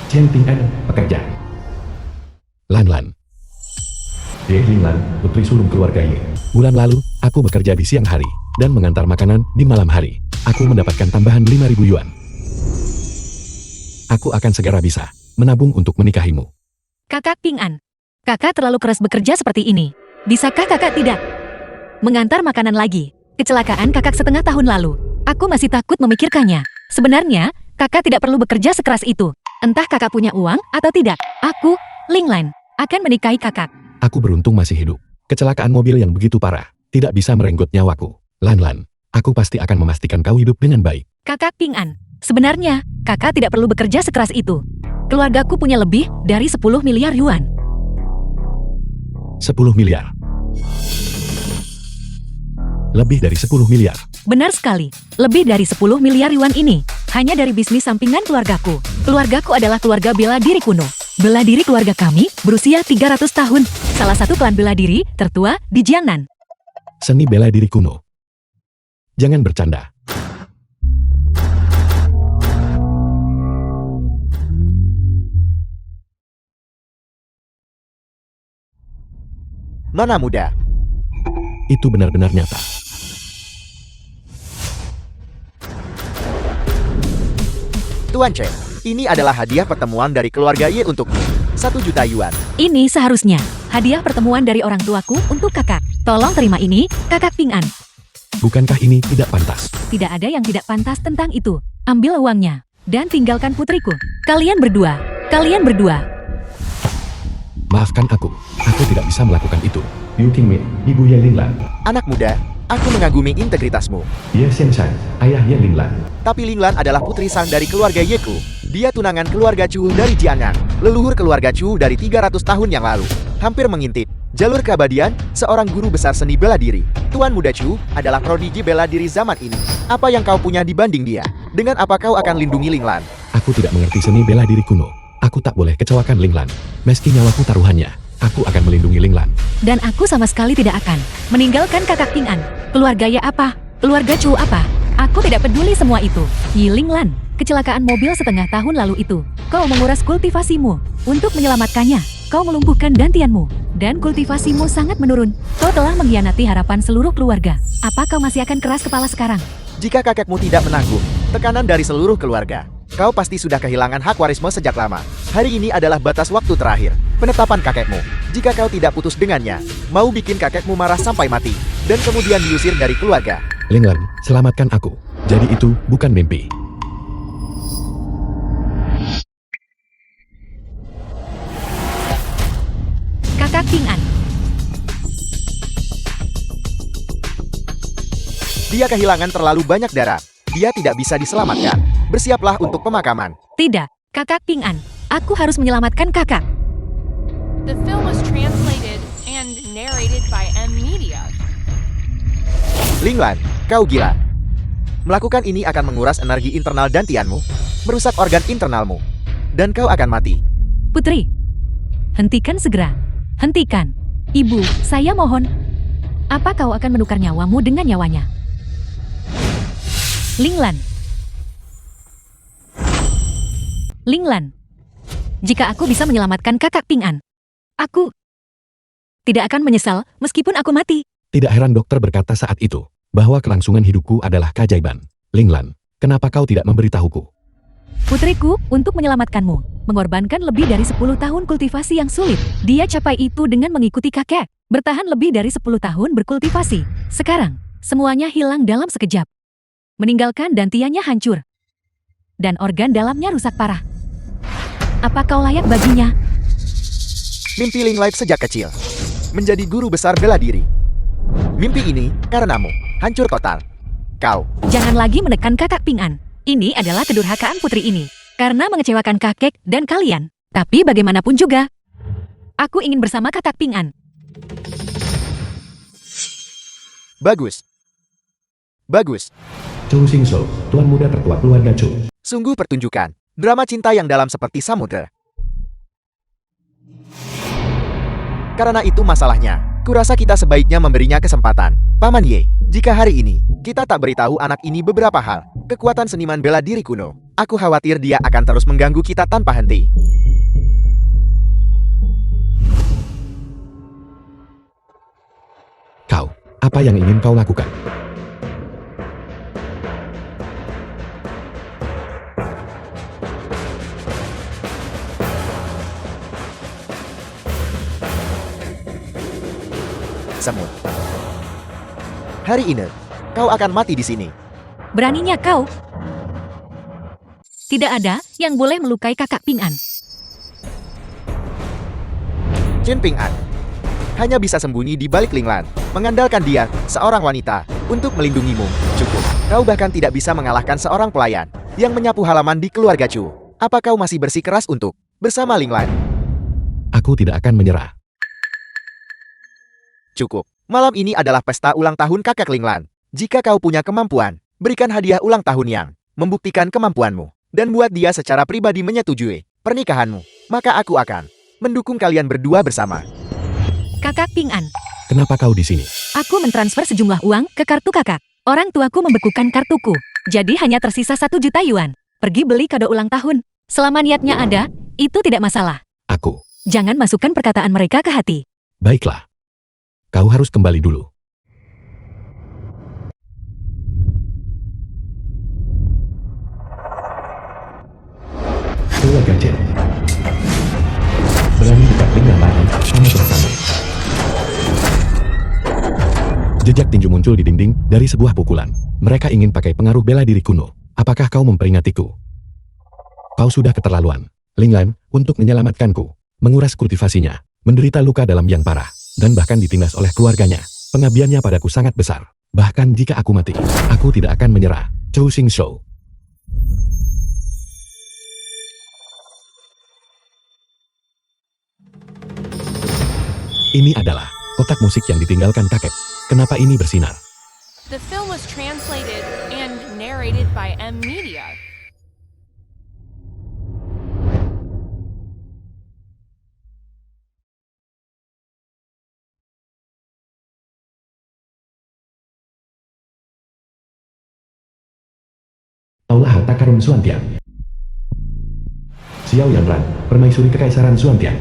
Chen Ping'an, pekerja. Lan. Ye Linglan, putri sulung keluarga Ye. Bulan lalu, aku bekerja di siang hari, dan mengantar makanan di malam hari. Aku mendapatkan tambahan 5.000 yuan. Aku akan segera bisa menabung untuk menikahimu. Kakak Ping'an, kakak terlalu keras bekerja seperti ini. Bisakah kakak tidak mengantar makanan lagi? Kecelakaan kakak setengah tahun lalu. Aku masih takut memikirkannya. Sebenarnya, kakak tidak perlu bekerja sekeras itu. Entah kakak punya uang atau tidak. Aku, Linglan, akan menikahi kakak. Aku beruntung masih hidup. Kecelakaan mobil yang begitu parah tidak bisa merenggut nyawaku. Lan, aku pasti akan memastikan kau hidup dengan baik. Kakak Ping'an, sebenarnya, kakak tidak perlu bekerja sekeras itu. Keluargaku punya lebih dari 10 miliar yuan. 10 miliar. Lebih dari 10 miliar. Benar sekali, lebih dari 10 miliar yuan ini hanya dari bisnis sampingan keluargaku. Keluargaku adalah keluarga bela diri kuno. Bela diri keluarga kami berusia 300 tahun. Salah satu klan bela diri tertua di Jiangnan. Seni bela diri kuno. Jangan bercanda. Nona muda. Itu benar-benar nyata. Tuan Chen, ini adalah hadiah pertemuan dari keluarga Ye untukmu. 1 juta yuan. Ini seharusnya hadiah pertemuan dari orang tuaku untuk kakak. Tolong terima ini, kakak Ping'an. Bukankah ini tidak pantas? Tidak ada yang tidak pantas tentang itu. Ambil uangnya dan tinggalkan putriku. Kalian berdua. Maafkan aku tidak bisa melakukan itu. Liu Qingmei, ibu Ye Linglan. Anak muda, aku mengagumi integritasmu. Ye Xianshan, ayah Ye Linglan. Tapi Linglan adalah putri sang dari keluarga Yeku. Dia tunangan keluarga Chu dari Jiangnan. Leluhur keluarga Chu dari 300 tahun yang lalu. Hampir mengintip jalur keabadian, seorang guru besar seni bela diri. Tuan muda Chu adalah prodigi bela diri zaman ini. Apa yang kau punya dibanding dia? Dengan apa kau akan lindungi Linglan? Aku tidak mengerti seni bela diri kuno. Aku tak boleh kecewakan Linglan. Meski nyawaku taruhannya, aku akan melindungi Linglan. Dan aku sama sekali tidak akan meninggalkan kakak Ping'an. Keluarga ya apa? Keluarga Chu apa? Aku tidak peduli semua itu. Yi Linglan, kecelakaan mobil setengah tahun lalu itu. Kau menguras kultivasimu. Untuk menyelamatkannya, kau melumpuhkan dantianmu. Dan kultivasimu sangat menurun. Kau telah mengkhianati harapan seluruh keluarga. Apa kau masih akan keras kepala sekarang? Jika kakekmu tidak menanggung tekanan dari seluruh keluarga, kau pasti sudah kehilangan hak warismu sejak lama. Hari ini adalah batas waktu terakhir penetapan kakekmu. Jika kau tidak putus dengannya, mau bikin kakekmu marah sampai mati, dan kemudian diusir dari keluarga. Linglan, selamatkan aku. Jadi itu bukan mimpi. Kakak Ping'an. Dia kehilangan terlalu banyak darah. Dia tidak bisa diselamatkan. Bersiaplah untuk pemakaman. Tidak, kakak Ping'an. Aku harus menyelamatkan kakak. The film was translated and narrated by M Media. Linglan, kau gila. Melakukan ini akan menguras energi internal dantianmu, merusak organ internalmu, dan kau akan mati. Putri, hentikan segera. Hentikan. Ibu, saya mohon. Apa kau akan menukar nyawamu dengan nyawanya? Linglan. Jika aku bisa menyelamatkan kakak Ping'an, aku tidak akan menyesal meskipun aku mati. Tidak heran dokter berkata saat itu, bahwa kelangsungan hidupku adalah keajaiban. Linglan, kenapa kau tidak memberitahuku? Putriku, untuk menyelamatkanmu, mengorbankan lebih dari 10 tahun kultivasi yang sulit. Dia capai itu dengan mengikuti kakek. Bertahan lebih dari 10 tahun berkultivasi. Sekarang, semuanya hilang dalam sekejap. Meninggalkan dantiannya hancur. Dan organ dalamnya rusak parah. Apa kau layak baginya? Mimpi Linglai sejak kecil. Menjadi guru besar bela diri. Mimpi ini, karenamu, hancur total. Kau. Jangan lagi menekan kakak Ping'an. Ini adalah kedurhakaan putri ini. Karena mengecewakan kakek dan kalian. Tapi bagaimanapun juga, aku ingin bersama kakak Ping'an. Bagus. Bagus. Zhou Xingshou, tuan muda tertua keluarga Zhou. Sungguh pertunjukan. Drama cinta yang dalam seperti samudera. Karena itu masalahnya. Kurasa kita sebaiknya memberinya kesempatan. Paman Ye, jika hari ini, kita tak beritahu anak ini beberapa hal. Kekuatan seniman bela diri kuno Aku khawatir dia akan terus mengganggu kita tanpa henti. Kau, apa yang ingin kau lakukan? Semut. Hari ini, kau akan mati di sini. Beraninya kau? Tidak ada yang boleh melukai kakak Ping An. Chen Ping An hanya bisa sembunyi di balik Ling Lan, mengandalkan dia, seorang wanita, untuk melindungimu. Cukup. Kau bahkan tidak bisa mengalahkan seorang pelayan yang menyapu halaman di keluarga Chu. Apa kau masih bersikeras untuk bersama Ling Lan? Aku tidak akan menyerah. Cukup. Malam ini adalah pesta ulang tahun kakak Ling Lan. Jika kau punya kemampuan, berikan hadiah ulang tahun yang membuktikan kemampuanmu. Dan buat dia secara pribadi menyetujui pernikahanmu. Maka aku akan mendukung kalian berdua bersama. Kakak Ping An, Kenapa kau di sini? aku mentransfer sejumlah uang ke kartu kakak. Orang tuaku membekukan kartuku, jadi hanya tersisa 1 juta yuan. Pergi beli kado ulang tahun. Selama niatnya ada, itu tidak masalah. Aku. Jangan masukkan perkataan mereka ke hati. Baiklah. Kau harus kembali dulu. Keluarga Chen. Berani dekat Ling Lan lagi, sama bersama. Jejak tinju muncul di dinding dari sebuah pukulan. Mereka ingin pakai pengaruh bela diri kuno. Apakah kau memperingatiku? Kau sudah keterlaluan, Ling Lan, untuk menyelamatkanku. Menguras kultivasinya, menderita luka dalam yang parah, dan bahkan ditindas oleh keluarganya. Pengabdiannya padaku sangat besar. Bahkan jika aku mati, aku tidak akan menyerah. Zhou Xingshou. Ini adalah kotak musik yang ditinggalkan kakek. Kenapa ini bersinar? The film was translated and narrated by M Media. Aula Harta Karun Xuantian. Xiao Yanran, Permaisuri Kekaisaran Xuantian.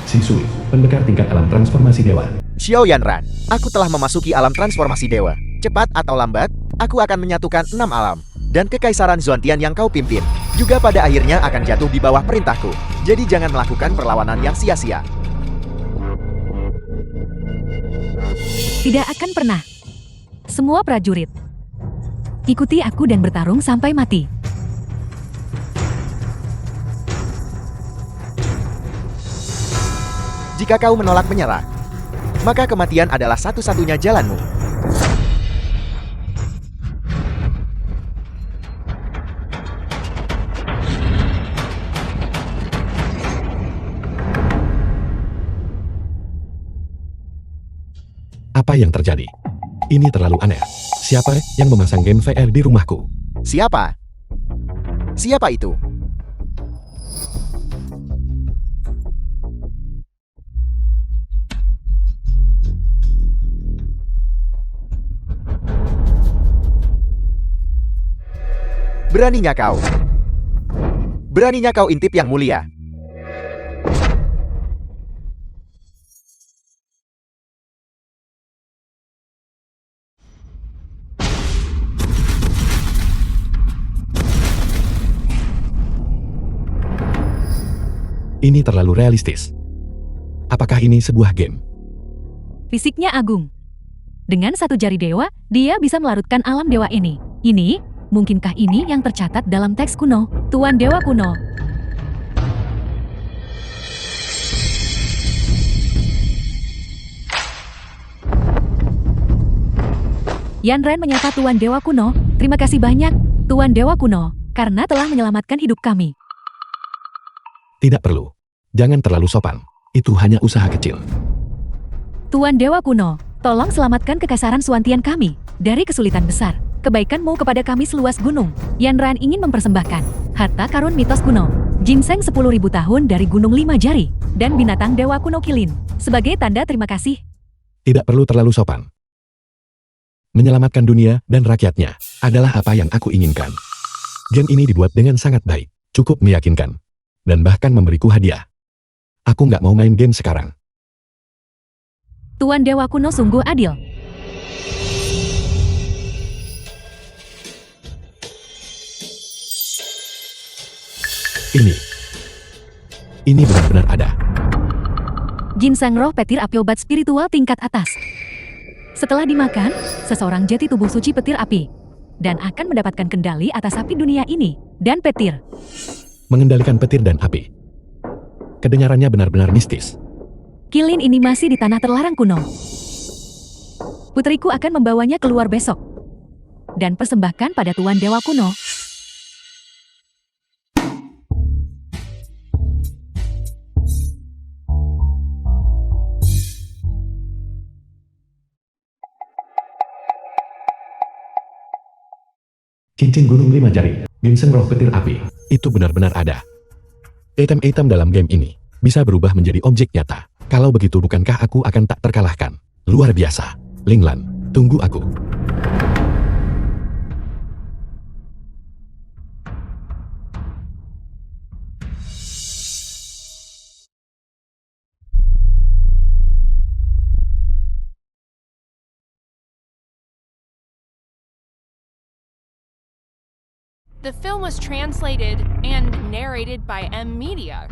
Xi Sui, pendekar tingkat alam transformasi dewa. Xiao Yanran, aku telah memasuki alam transformasi dewa. Cepat atau lambat, aku akan menyatukan 6 alam. Dan Kekaisaran Xuantian yang kau pimpin, juga pada akhirnya akan jatuh di bawah perintahku. Jadi jangan melakukan perlawanan yang sia-sia. Tidak akan pernah. Semua prajurit, ikuti aku dan bertarung sampai mati. Jika kau menolak menyerah, maka kematian adalah satu-satunya jalanmu. Apa yang terjadi? Ini terlalu aneh. Siapa yang memasang game VR di rumahku? Siapa? Siapa itu? Beraninya kau. Beraninya kau intip yang mulia. Ini terlalu realistis. Apakah ini sebuah game? Fisiknya agung. Dengan 1 jari dewa, dia bisa melarutkan alam dewa ini. Ini, mungkinkah ini yang tercatat dalam teks kuno, Tuan Dewa Kuno? Yanran menyapa Tuan Dewa Kuno. Terima kasih banyak, Tuan Dewa Kuno, karena telah menyelamatkan hidup kami. Tidak perlu. Jangan terlalu sopan. Itu hanya usaha kecil. Tuan Dewa Kuno, tolong selamatkan Kekaisaran Xuantian kami dari kesulitan besar. Kebaikanmu kepada kami seluas gunung. Yanran ingin mempersembahkan harta karun mitos kuno, ginseng 10.000 tahun dari Gunung 5 Jari, dan binatang Dewa Kuno Kilin, sebagai tanda terima kasih. Tidak perlu terlalu sopan. Menyelamatkan dunia dan rakyatnya adalah apa yang aku inginkan. Game ini dibuat dengan sangat baik, cukup meyakinkan, dan bahkan memberiku hadiah. Aku nggak mau main game sekarang. Tuan Dewa Kuno sungguh adil. Ini benar-benar ada. Ginseng roh petir api obat spiritual tingkat atas. Setelah dimakan, seseorang jati tubuh suci petir api. Dan akan mendapatkan kendali atas api dunia ini. Dan petir. Mengendalikan petir dan api. Kedengarannya benar-benar mistis. Kilin ini masih di tanah terlarang kuno. Putriku akan membawanya keluar besok. Dan persembahkan pada Tuan Dewa Kuno. Cincin gunung 5 jari, ginseng roh petir api. Itu benar-benar ada. Item-item dalam game ini bisa berubah menjadi objek nyata. Kalau begitu bukankah aku akan tak terkalahkan? Luar biasa. Linglan, tunggu aku. The film was translated and narrated by M Media.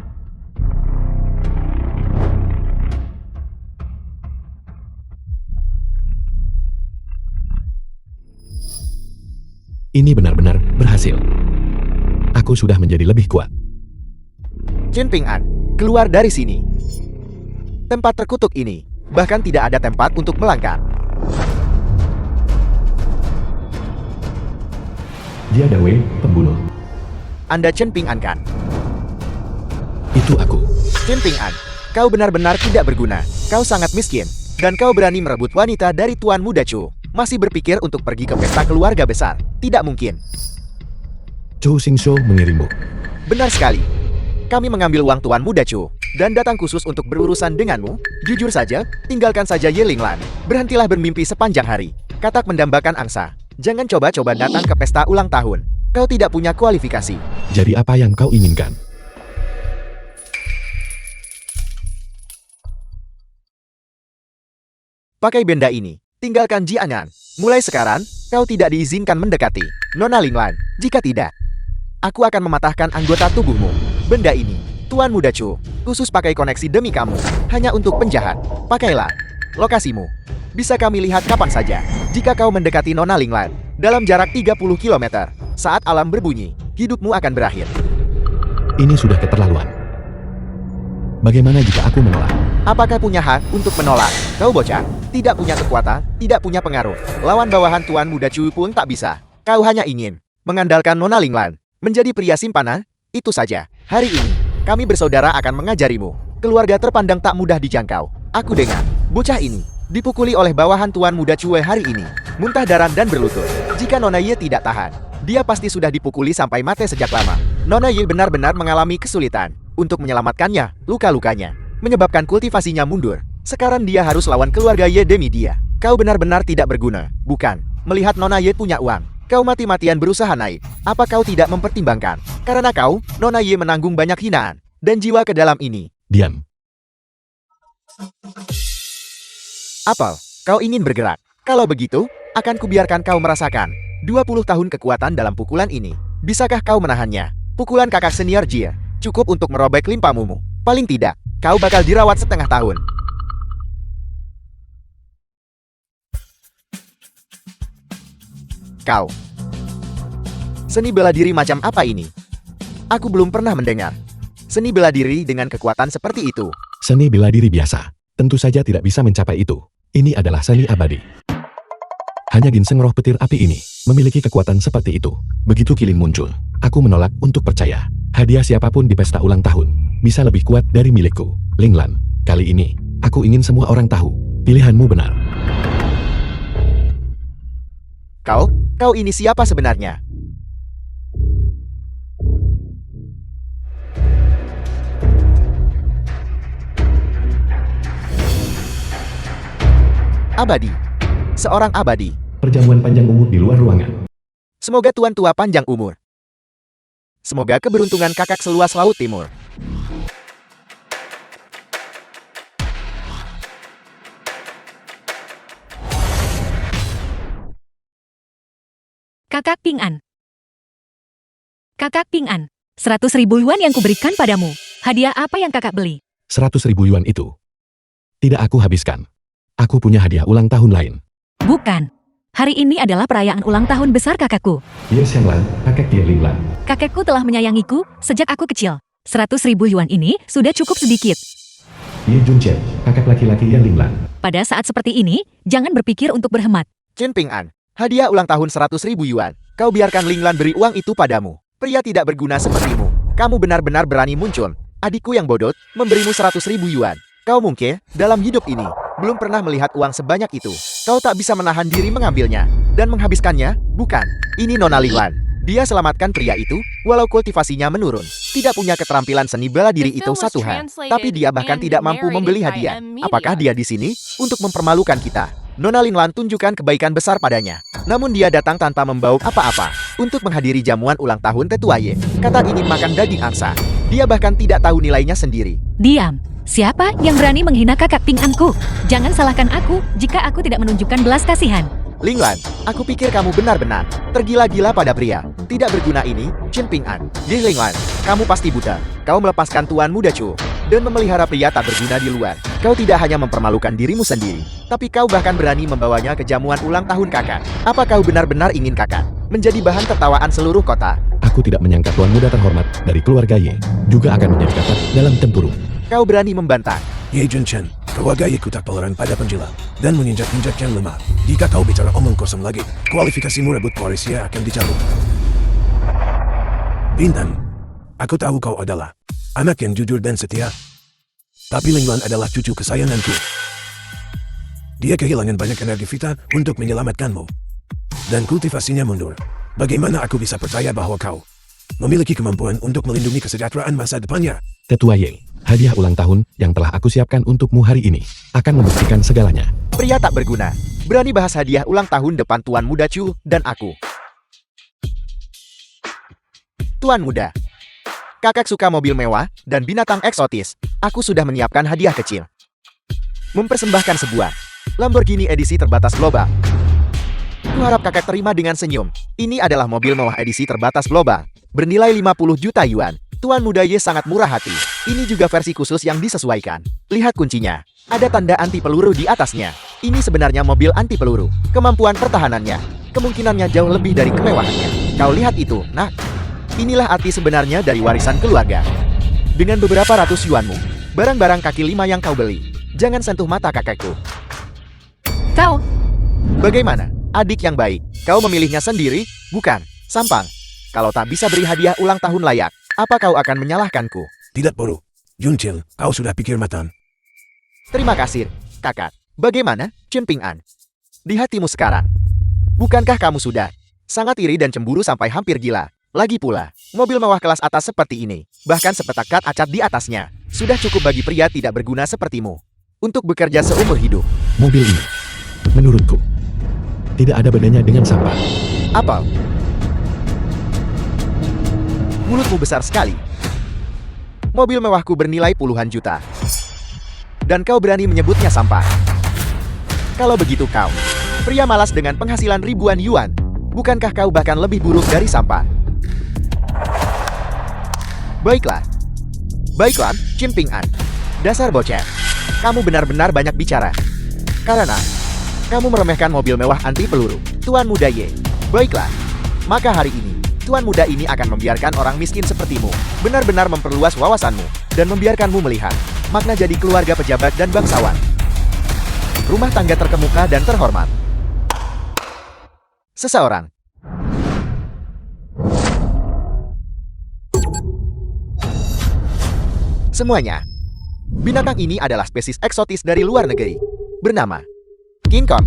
Ini benar-benar berhasil. Aku sudah menjadi lebih kuat. Chen Ping'an, keluar dari sini. Tempat terkutuk ini, bahkan tidak ada tempat untuk melangkah. Dia Dawei, pembunuh. Anda Chen Ping'an kan? Itu aku. Chen Ping'an, kau benar-benar tidak berguna. Kau sangat miskin. Dan kau berani merebut wanita dari Tuan Muda Chu. Masih berpikir untuk pergi ke pesta keluarga besar. Tidak mungkin. Zhou Xingshou mengirimmu. Benar sekali. Kami mengambil uang Tuan Muda Chu dan datang khusus untuk berurusan denganmu. Jujur saja, tinggalkan saja Ye Linglan. Berhentilah bermimpi sepanjang hari. Katak mendambakan angsa. Jangan coba-coba datang ke pesta ulang tahun. Kau tidak punya kualifikasi. Jadi apa yang kau inginkan? Pakai benda ini. Tinggalkan Jianyan. Mulai sekarang, kau tidak diizinkan mendekati Nona Linglan. Jika tidak, aku akan mematahkan anggota tubuhmu. Benda ini, Tuan Muda Chu, khusus pakai koneksi demi kamu. Hanya untuk penjahat. Pakailah. Lokasimu bisa kami lihat kapan saja. Jika kau mendekati Nona Linglan dalam jarak 30 km, saat alam berbunyi, hidupmu akan berakhir. Ini sudah keterlaluan. Bagaimana jika aku menolak? Apakah punya hak untuk menolak? Kau bocah, tidak punya kekuatan, tidak punya pengaruh. Lawan bawahan Tuan Muda Chu pun tak bisa. Kau hanya ingin mengandalkan Nona Linglan, menjadi pria simpanan, itu saja. Hari ini, kami bersaudara akan mengajarimu. Keluarga terpandang tak mudah dijangkau. Aku dengar, bocah ini dipukuli oleh bawahan Tuan Muda Chu hari ini. Muntah darah dan berlutut. Jika Nona Ye tidak tahan, dia pasti sudah dipukuli sampai mati sejak lama. Nona Ye benar-benar mengalami kesulitan untuk menyelamatkannya. Luka-lukanya menyebabkan kultivasinya mundur. Sekarang dia harus lawan keluarga Ye demi dia. Kau benar-benar tidak berguna, bukan? Melihat Nona Ye punya uang, kau mati-matian berusaha naik. Apa kau tidak mempertimbangkan? Karena kau, Nona Ye menanggung banyak hinaan dan jiwa ke dalam ini. Diam. Apel, kau ingin bergerak. Kalau begitu, akan kubiarkan kau merasakan 20 tahun kekuatan dalam pukulan ini. Bisakah kau menahannya? Pukulan kakak senior Jia cukup untuk merobek limpamumu. Paling tidak, kau bakal dirawat setengah tahun. Kau. Seni bela diri macam apa ini? Aku belum pernah mendengar. Seni bela diri dengan kekuatan seperti itu. Seni bela diri biasa. Tentu saja tidak bisa mencapai itu. Ini adalah seni abadi. Hanya ginseng roh petir api ini memiliki kekuatan seperti itu. Begitu Kilin muncul, aku menolak untuk percaya. Hadiah siapapun di pesta ulang tahun bisa lebih kuat dari milikku. Linglan, kali ini, aku ingin semua orang tahu. Pilihanmu benar. Kau ini siapa sebenarnya? Abadi. Seorang abadi. Perjamuan panjang umur di luar ruangan. Semoga Tuan tua panjang umur. Semoga keberuntungan kakak seluas laut timur. Kakak Ping An. Kakak Ping An, 100.000 yuan yang kuberikan padamu. Hadiah apa yang kakak beli? 100.000 yuan itu tidak aku habiskan. Aku punya hadiah ulang tahun lain. Bukan. Hari ini adalah perayaan ulang tahun besar kakakku. Ye Xianglan, kakek Ye Linglan. Kakekku telah menyayangiku sejak aku kecil. 100.000 yuan ini sudah cukup sedikit. Ye Junchen, kakek laki-laki Ye Linglan. Pada saat seperti ini, jangan berpikir untuk berhemat. Chen Ping An, hadiah ulang tahun 100.000 yuan. Kau biarkan Linglan beri uang itu padamu. Pria tidak berguna sepertimu. Kamu benar-benar berani muncul. Adikku yang bodoh memberimu 100.000 yuan. Kau mungkin dalam hidup ini belum pernah melihat uang sebanyak itu. Kau tak bisa menahan diri mengambilnya dan menghabiskannya, bukan? Ini Nona Linglan. Dia selamatkan pria itu, walau kultivasinya menurun. Tidak punya keterampilan seni bela diri itu satu hal. Tapi dia bahkan tidak mampu membeli hadiah. Apakah dia di sini untuk mempermalukan kita? Nona Linglan tunjukkan kebaikan besar padanya. Namun dia datang tanpa membawa apa-apa untuk menghadiri jamuan ulang tahun tetua Ye. Kata ingin makan daging angsa. Dia bahkan tidak tahu nilainya sendiri. Diam. Siapa yang berani menghina kakak Ping Anku? Jangan salahkan aku jika aku tidak menunjukkan belas kasihan. Linglan, aku pikir kamu benar-benar tergila-gila pada pria tidak berguna ini, Chen Ping An. Ye Linglan, kamu pasti buta. Kau melepaskan Tuan Muda Chu dan memelihara pria tak berguna di luar. Kau tidak hanya mempermalukan dirimu sendiri, tapi kau bahkan berani membawanya ke jamuan ulang tahun kakak. Apa kau benar-benar ingin kakak menjadi bahan tertawaan seluruh kota? Aku tidak menyangka tuan muda terhormat dari keluarga Ye juga akan menjadi kakak dalam tempurung. Kau berani membantah. Ye Junchen, keluarga Ye tak toleran pada penjilat dan menginjak-injak yang lemah. Jika kau bicara omong kosong lagi, kualifikasimu rebut Polisia akan dicabut. Bintang, aku tahu kau adalah anak yang jujur dan setia. Tapi Linglan adalah cucu kesayanganku. Dia kehilangan banyak energi vita untuk menyelamatkanmu. Dan kultivasinya mundur. Bagaimana aku bisa percaya bahwa kau memiliki kemampuan untuk melindungi kesejahteraan masa depannya? Tetua Ye, hadiah ulang tahun yang telah aku siapkan untukmu hari ini akan membuktikan segalanya. Pria tak berguna, berani bahas hadiah ulang tahun depan Tuan Muda Chu dan aku. Tuan Muda, kakak suka mobil mewah dan binatang eksotis. Aku sudah menyiapkan hadiah kecil. Mempersembahkan sebuah Lamborghini edisi terbatas global. Kuharap kakak terima dengan senyum. Ini adalah mobil mewah edisi terbatas global, bernilai 50 juta yuan. Tuan Muda Ye sangat murah hati. Ini juga versi khusus yang disesuaikan. Lihat kuncinya. Ada tanda anti peluru di atasnya. Ini sebenarnya mobil anti peluru. Kemampuan pertahanannya, kemungkinannya jauh lebih dari kemewahannya. Kau lihat itu, nak. Inilah arti sebenarnya dari warisan keluarga. Dengan beberapa ratus yuanmu, barang-barang kaki lima yang kau beli. Jangan sentuh mata kakekku. Kau, Bagaimana, adik yang baik? Kau memilihnya sendiri, bukan? Sampang. Kalau tak bisa beri hadiah ulang tahun layak, apa kau akan menyalahkanku? Tidak perlu. Junchen, kau sudah pikir matang. Terima kasih, kakak. Bagaimana, Chen Ping An? Di hatimu sekarang, bukankah kamu sudah sangat iri dan cemburu sampai hampir gila? Lagi pula, mobil mewah kelas atas seperti ini, bahkan sepetak cat acat di atasnya, sudah cukup bagi pria tidak berguna sepertimu untuk bekerja seumur hidup. Mobil ini, menurutku, tidak ada bedanya dengan sampah. Apa? Mulutmu besar sekali. Mobil mewahku bernilai puluhan juta. Dan kau berani menyebutnya sampah. Kalau begitu kau, pria malas dengan penghasilan ribuan yuan, bukankah kau bahkan lebih buruk dari sampah? Baiklah, Chen Ping An. Dasar bocah. Kamu benar-benar banyak bicara. Karena kamu meremehkan mobil mewah anti peluru, Tuan Muda Ye. Baiklah, maka hari ini, Tuan Muda ini akan membiarkan orang miskin sepertimu benar-benar memperluas wawasanmu dan membiarkanmu melihat makna jadi keluarga pejabat dan bangsawan. Rumah tangga terkemuka dan terhormat. Seseorang. Semuanya. Binatang ini adalah spesies eksotis dari luar negeri. Bernama King Kong.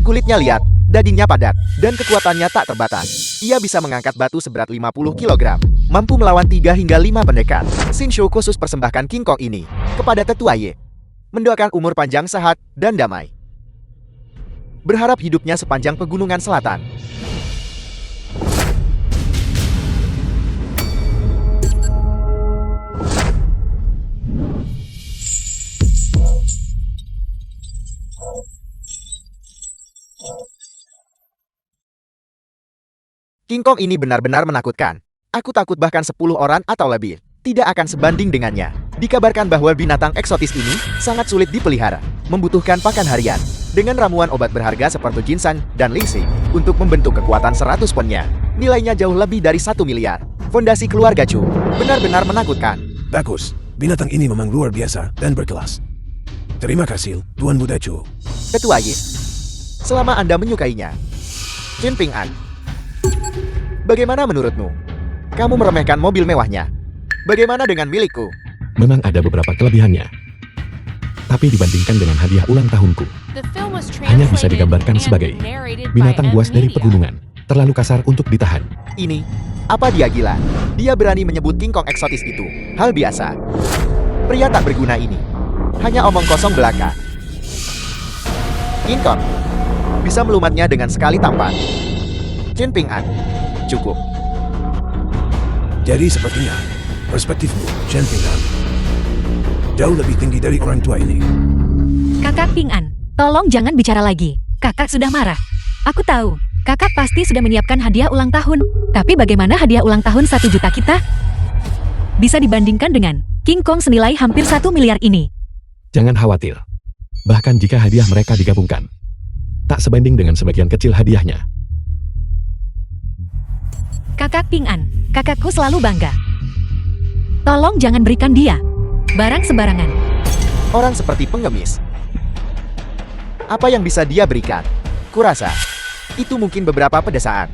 Kulitnya liat, dagingnya padat, dan kekuatannya tak terbatas. Ia bisa mengangkat batu seberat 50 kg. Mampu melawan 3 hingga 5 pendekar. Xin Shu khusus persembahkan King Kong ini kepada Tetua Ye. Mendoakan umur panjang sehat dan damai. Berharap hidupnya sepanjang pegunungan selatan. King Kong ini benar-benar menakutkan. Aku takut bahkan 10 orang atau lebih tidak akan sebanding dengannya. Dikabarkan bahwa binatang eksotis ini sangat sulit dipelihara, membutuhkan pakan harian. Dengan ramuan obat berharga seperti ginseng dan lingsing untuk membentuk kekuatan 100 ponnya, nilainya jauh lebih dari 1 miliar. Fondasi keluarga Chu benar-benar menakutkan. Bagus, binatang ini memang luar biasa dan berkelas. Terima kasih, Tuan Muda Chu. Ketua Yi, selama Anda menyukainya. Chin Ping An, bagaimana menurutmu? Kamu meremehkan mobil mewahnya. Bagaimana dengan milikku? Memang ada beberapa kelebihannya. Tapi dibandingkan dengan hadiah ulang tahunku, The film was hanya bisa translated digambarkan and sebagai narrated by binatang buas dari M-Media. pegunungan, terlalu kasar untuk ditahan. Ini, apa dia gila? Dia berani menyebut King Kong eksotis itu hal biasa. Pria tak berguna ini hanya omong kosong belaka. King Kong bisa melumatnya dengan sekali tampar. Chin Ping An, cukup. Jadi sepertinya, perspektifmu, Chen Ping'an, jauh lebih tinggi dari orang tua ini. Kakak Ping An, tolong jangan bicara lagi. Kakak sudah marah. Aku tahu, kakak pasti sudah menyiapkan hadiah ulang tahun. Tapi bagaimana hadiah ulang tahun 1 juta kita? Bisa dibandingkan dengan King Kong senilai hampir 1 miliar ini. Jangan khawatir. Bahkan jika hadiah mereka digabungkan, tak sebanding dengan sebagian kecil hadiahnya. Kakak Ping An, kakakku selalu bangga. Tolong jangan berikan dia barang sembarangan. Orang seperti pengemis. Apa yang bisa dia berikan? Kurasa, itu mungkin beberapa pedesaan.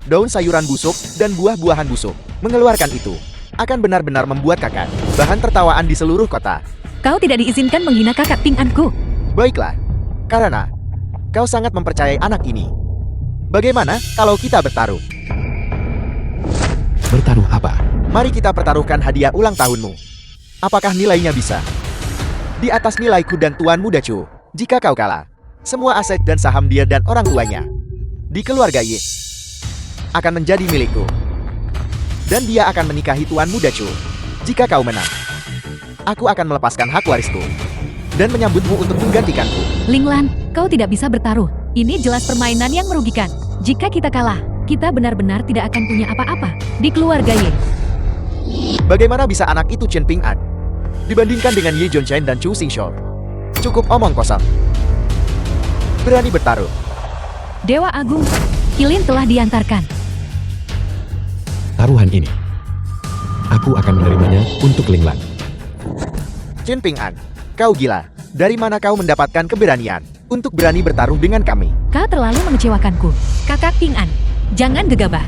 Daun sayuran busuk dan buah-buahan busuk. Mengeluarkan itu akan benar-benar membuat kakak bahan tertawaan di seluruh kota. Kau tidak diizinkan menghina kakak Ping Anku. Baiklah, karena kau sangat mempercayai anak ini. Bagaimana kalau kita bertaruh? Bertaruh apa? Mari kita pertaruhkan hadiah ulang tahunmu. Apakah nilainya bisa di atas nilaiku dan Tuan Muda Chu? Jika kau kalah, semua aset dan saham dia dan orang tuanya di keluarga Yi akan menjadi milikku. Dan dia akan menikahi Tuan Muda Chu. Jika kau menang, aku akan melepaskan hak warisku dan menyambutmu untuk menggantikanku. Ling Lan, kau tidak bisa bertaruh. Ini jelas permainan yang merugikan. Jika kita kalah, kita benar-benar tidak akan punya apa-apa di keluarga Ye. Bagaimana bisa anak itu Chen Ping An dibandingkan dengan Ye Zhongchen dan Chu Xingshou? Cukup omong kosong. Berani bertaruh. Dewa Agung, Kilin telah diantarkan. Taruhan ini, aku akan menerimanya untuk Ling Lan. Chen Ping An, kau gila. Dari mana kau mendapatkan keberanian untuk berani bertaruh dengan kami? Kau terlalu mengecewakanku. Kakak Ping An, jangan gegabah.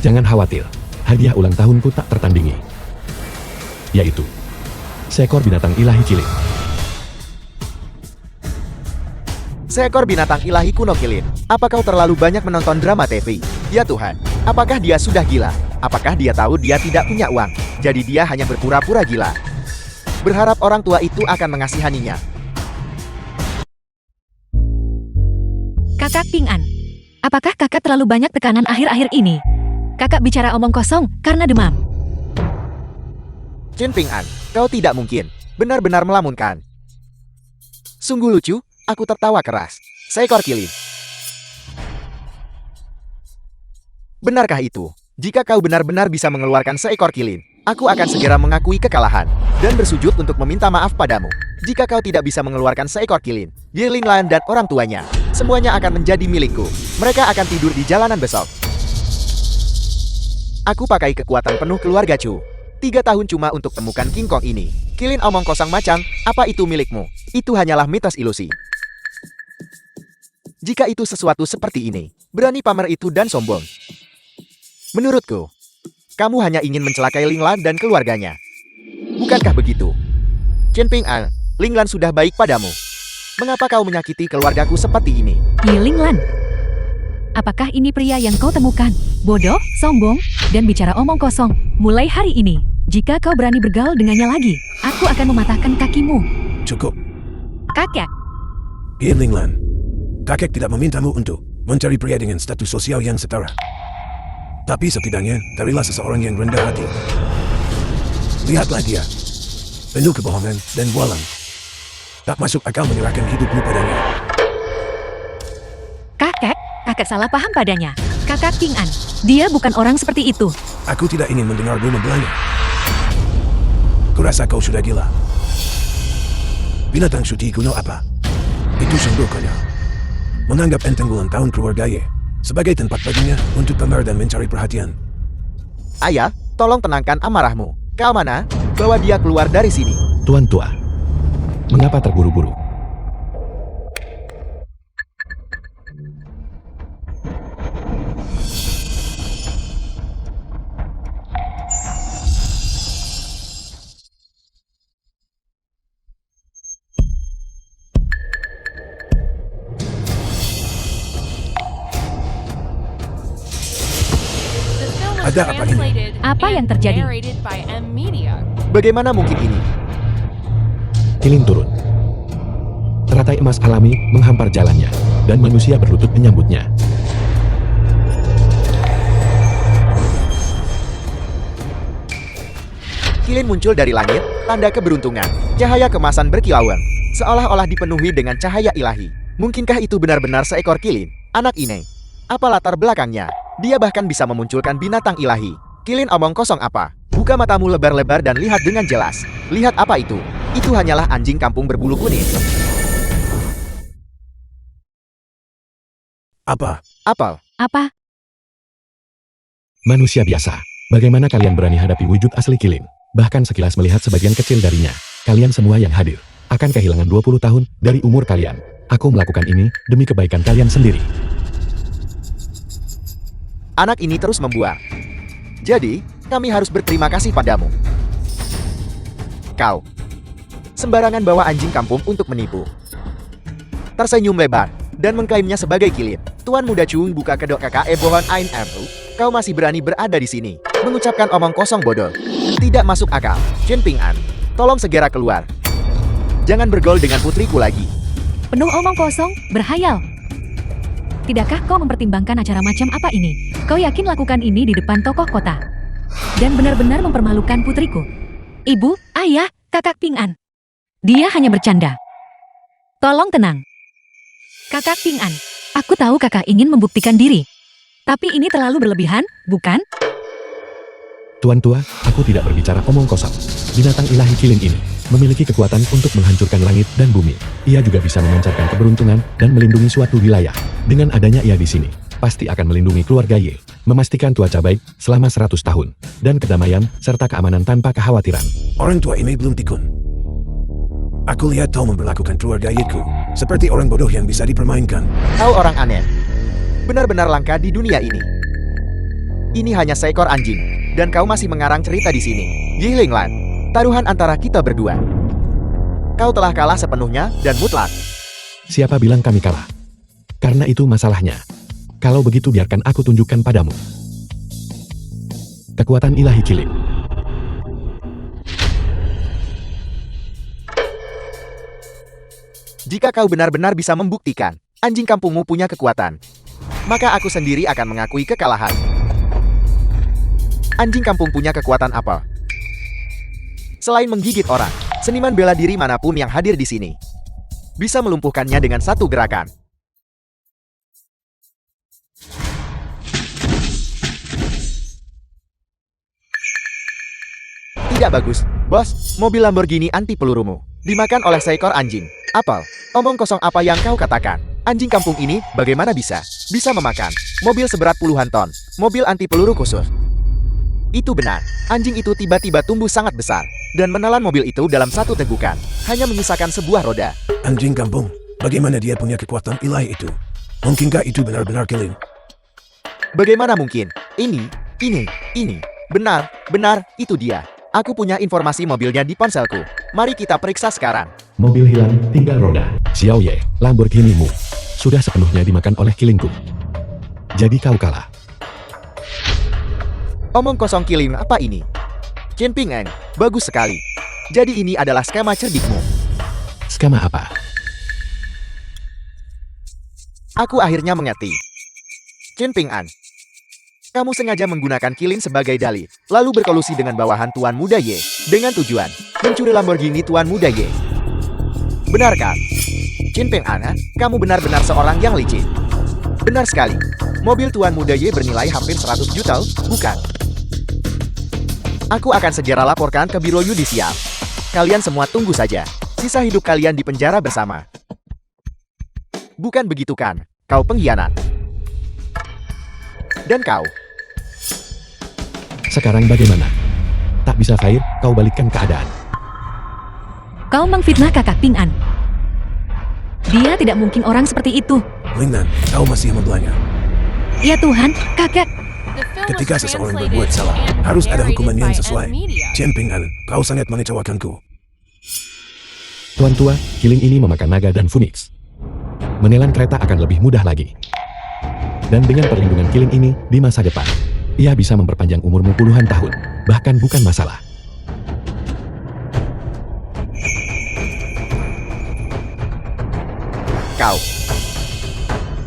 Jangan khawatir, hadiah ulang tahunku tak tertandingi. Yaitu, seekor binatang ilahi cilik. Seekor binatang ilahi kuno Kilin. Apa kau terlalu banyak menonton drama TV? Ya Tuhan, apakah dia sudah gila? Apakah dia tahu dia tidak punya uang? Jadi dia hanya berpura-pura gila. Berharap orang tua itu akan mengasihaninya. Kakak Ping An, apakah kakak terlalu banyak tekanan akhir-akhir ini? Kakak bicara omong kosong karena demam. Chen Ping An, kau tidak mungkin. Benar-benar melamunkan. Sungguh lucu, aku tertawa keras. Seekor Kilin. Benarkah itu? Jika kau benar-benar bisa mengeluarkan seekor Kilin, aku akan segera mengakui kekalahan dan bersujud untuk meminta maaf padamu. Jika kau tidak bisa mengeluarkan seekor Kilin, Ye Ling Lan dan orang tuanya, semuanya akan menjadi milikku. Mereka akan tidur di jalanan besok. Aku pakai kekuatan penuh keluarga Chu. 3 tahun cuma untuk temukan King Kong ini. Kilin omong kosong macam, apa itu milikmu? Itu hanyalah mitos ilusi. Jika itu sesuatu seperti ini, berani pamer itu dan sombong. Menurutku, kamu hanya ingin mencelakai Ling Lan dan keluarganya. Bukankah begitu? Chen Ping An, Ling Lan sudah baik padamu. Mengapa kau menyakiti keluargaku seperti ini? Ye Ling Lan, apakah ini pria yang kau temukan? Bodoh, sombong, dan bicara omong kosong. Mulai hari ini, jika kau berani bergaul dengannya lagi, aku akan mematahkan kakimu. Cukup, Kakek, Ye Ling Lan. Kakek tidak memintamu untuk mencari pria dengan status sosial yang setara. Tapi setidaknya, carilah seseorang yang rendah hati. Lihatlah dia. Penuh kebohongan dan walang. Tak masuk akal menyerahkan hidupmu padanya. kakek agak salah paham padanya. Kakak King An, dia bukan orang seperti itu. Aku tidak ingin mendengarmu membelanya. Kurasa kau sudah gila. Binatang suci kuno apa? Itu sungguh konyol. Menganggap enteng ulang tahun keluarga Ye sebagai tempat baginya untuk pamer dan mencari perhatian. Ayah, tolong tenangkan amarahmu. Kau mana? Bawa dia keluar dari sini. Tuan tua, mengapa terburu-buru? The film was Ada apa ini? translated Apa yang and terjadi? narrated by M Media. Bagaimana mungkin ini? Kilin turun. Teratai emas alami menghampar jalannya, dan manusia berlutut menyambutnya. Kilin muncul dari langit, tanda keberuntungan. Cahaya kemasan berkilauan, seolah-olah dipenuhi dengan cahaya ilahi. Mungkinkah itu benar-benar seekor kilin? Anak Ine. Apa latar belakangnya? Dia bahkan bisa memunculkan binatang ilahi. Kilin omong kosong apa? Buka matamu lebar-lebar dan lihat dengan jelas. Lihat apa itu? Itu hanyalah anjing kampung berbulu kuning. Apa? Apel. Apa? Manusia biasa. Bagaimana kalian berani hadapi wujud asli Kilin? Bahkan sekilas melihat sebagian kecil darinya. Kalian semua yang hadir akan kehilangan 20 tahun dari umur kalian. Aku melakukan ini demi kebaikan kalian sendiri. Anak ini terus membual. Jadi, kami harus berterima kasih padamu. Kau sembarangan bawa anjing kampung untuk menipu. Tersenyum lebar dan mengklaimnya sebagai kilin. Tuan Muda Chung buka kedok KKE Bohon Ain Ertu. Kau masih berani berada di sini, mengucapkan omong kosong bodoh. Tidak masuk akal. Chen Ping An, tolong segera keluar. Jangan bergaul dengan putriku lagi. Penuh omong kosong, berhayal. Tidakkah kau mempertimbangkan acara macam apa ini? Kau yakin lakukan ini di depan tokoh kota? Dan benar-benar mempermalukan putriku? Ibu, ayah, kakak Ping An. Dia hanya bercanda. Tolong tenang. Kakak Ping An, aku tahu kakak ingin membuktikan diri. Tapi ini terlalu berlebihan, bukan? Tuan tua, aku tidak berbicara omong kosong. Binatang ilahi Kilin ini memiliki kekuatan untuk menghancurkan langit dan bumi. Ia juga bisa memancarkan keberuntungan dan melindungi suatu wilayah. Dengan adanya ia di sini, pasti akan melindungi keluarga Ye, memastikan cuaca baik selama 100 tahun, dan kedamaian serta keamanan tanpa kekhawatiran. Orang tua ini belum tikun. Aku lihat kau memperlakukan keluarga Yeku seperti orang bodoh yang bisa dipermainkan. Kau orang aneh. Benar-benar langka di dunia ini. Ini hanya seekor anjing, dan kau masih mengarang cerita di sini. Yi Linglan, taruhan antara kita berdua. Kau telah kalah sepenuhnya dan mutlak. Siapa bilang kami kalah? Karena itu masalahnya. Kalau begitu biarkan aku tunjukkan padamu. Kekuatan ilahi Kilin. Jika kau benar-benar bisa membuktikan anjing kampungmu punya kekuatan, maka aku sendiri akan mengakui kekalahan. Anjing kampung punya kekuatan apa? Selain menggigit orang, seniman bela diri manapun yang hadir di sini bisa melumpuhkannya dengan satu gerakan. Tidak bagus, bos. Mobil Lamborghini anti pelurumu dimakan oleh seekor anjing. Apel, omong kosong apa yang kau katakan? Anjing kampung ini bagaimana bisa memakan mobil seberat puluhan ton, mobil anti peluru khusus? Itu benar. Anjing itu tiba-tiba tumbuh sangat besar dan menelan mobil itu dalam satu tegukan, hanya menyisakan sebuah roda. Anjing kampung, bagaimana dia punya kekuatan ilahi itu? Mungkinkah itu benar-benar Kilin? Bagaimana mungkin? Ini. Benar, itu dia. Aku punya informasi mobilnya di ponselku. Mari kita periksa sekarang. Mobil hilang, tinggal roda. Xiao Ye, Lamborghini-mu sudah sepenuhnya dimakan oleh Kilinku. Jadi kau kalah. Omong kosong Kilin apa ini? Chen Ping An, bagus sekali. Jadi ini adalah skema cerdikmu. Skema apa? Aku akhirnya mengerti. Chen Ping An, kamu sengaja menggunakan Kilin sebagai dalih, lalu berkolusi dengan bawahan Tuan Muda Ye, dengan tujuan mencuri Lamborghini Tuan Muda Ye. Benarkah? Chen Ping An, kamu benar-benar seorang yang licik. Benar sekali. Mobil Tuan Muda Ye bernilai hampir 100 juta, bukan? Aku akan segera laporkan ke Biro Yudisial. Kalian semua tunggu saja. Sisa hidup kalian di penjara bersama. Bukan begitu kan? Kau pengkhianat. Dan kau. Sekarang bagaimana? Tak bisa Fair, kau balikkan keadaan. Kau mengfitnah kakak Ping An. Dia tidak mungkin orang seperti itu. Lingnan, kau masih membelanya. Ya Tuhan, kakak. The film was Ketika seseorang translated berbuat salah, and harus ada narrated hukuman yang by sesuai. N-Media. Chen Ping An, kau sangat mengecewakanku. Tuan tua, killing ini memakan naga dan phoenix. Menelan kereta akan lebih mudah lagi. Dan dengan perlindungan killing ini, di masa depan, ia bisa memperpanjang umurmu puluhan tahun, bahkan bukan masalah.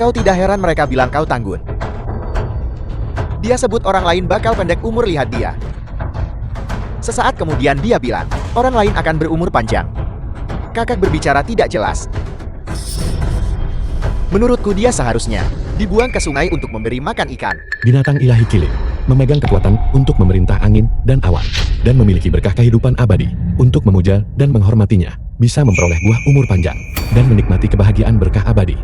Kau tidak heran mereka bilang kau tanggun. Dia sebut orang lain bakal pendek umur, lihat dia. Sesaat kemudian dia bilang, orang lain akan berumur panjang. Kakak berbicara tidak jelas. Menurutku dia seharusnya dibuang ke sungai untuk memberi makan ikan. Binatang ilahi killing, memegang kekuatan untuk memerintah angin dan awan, dan memiliki berkah kehidupan abadi, untuk memuja dan menghormatinya, bisa memperoleh buah umur panjang, dan menikmati kebahagiaan berkah abadi.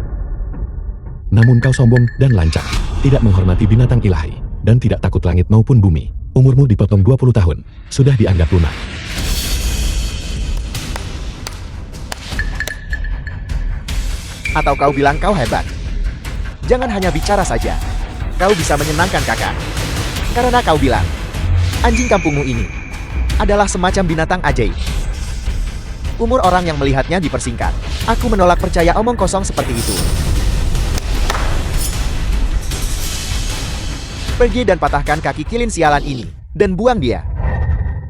Namun kau sombong dan lancang, tidak menghormati binatang ilahi, dan tidak takut langit maupun bumi. Umurmu dipotong 20 tahun, sudah dianggap lunak. Atau kau bilang kau hebat. Jangan hanya bicara saja. Kau bisa menyenangkan kakak. Karena kau bilang, anjing kampungmu ini adalah semacam binatang ajaib. Umur orang yang melihatnya dipersingkat. Aku menolak percaya omong kosong seperti itu. Pergi dan patahkan kaki kilin sialan ini, dan buang dia.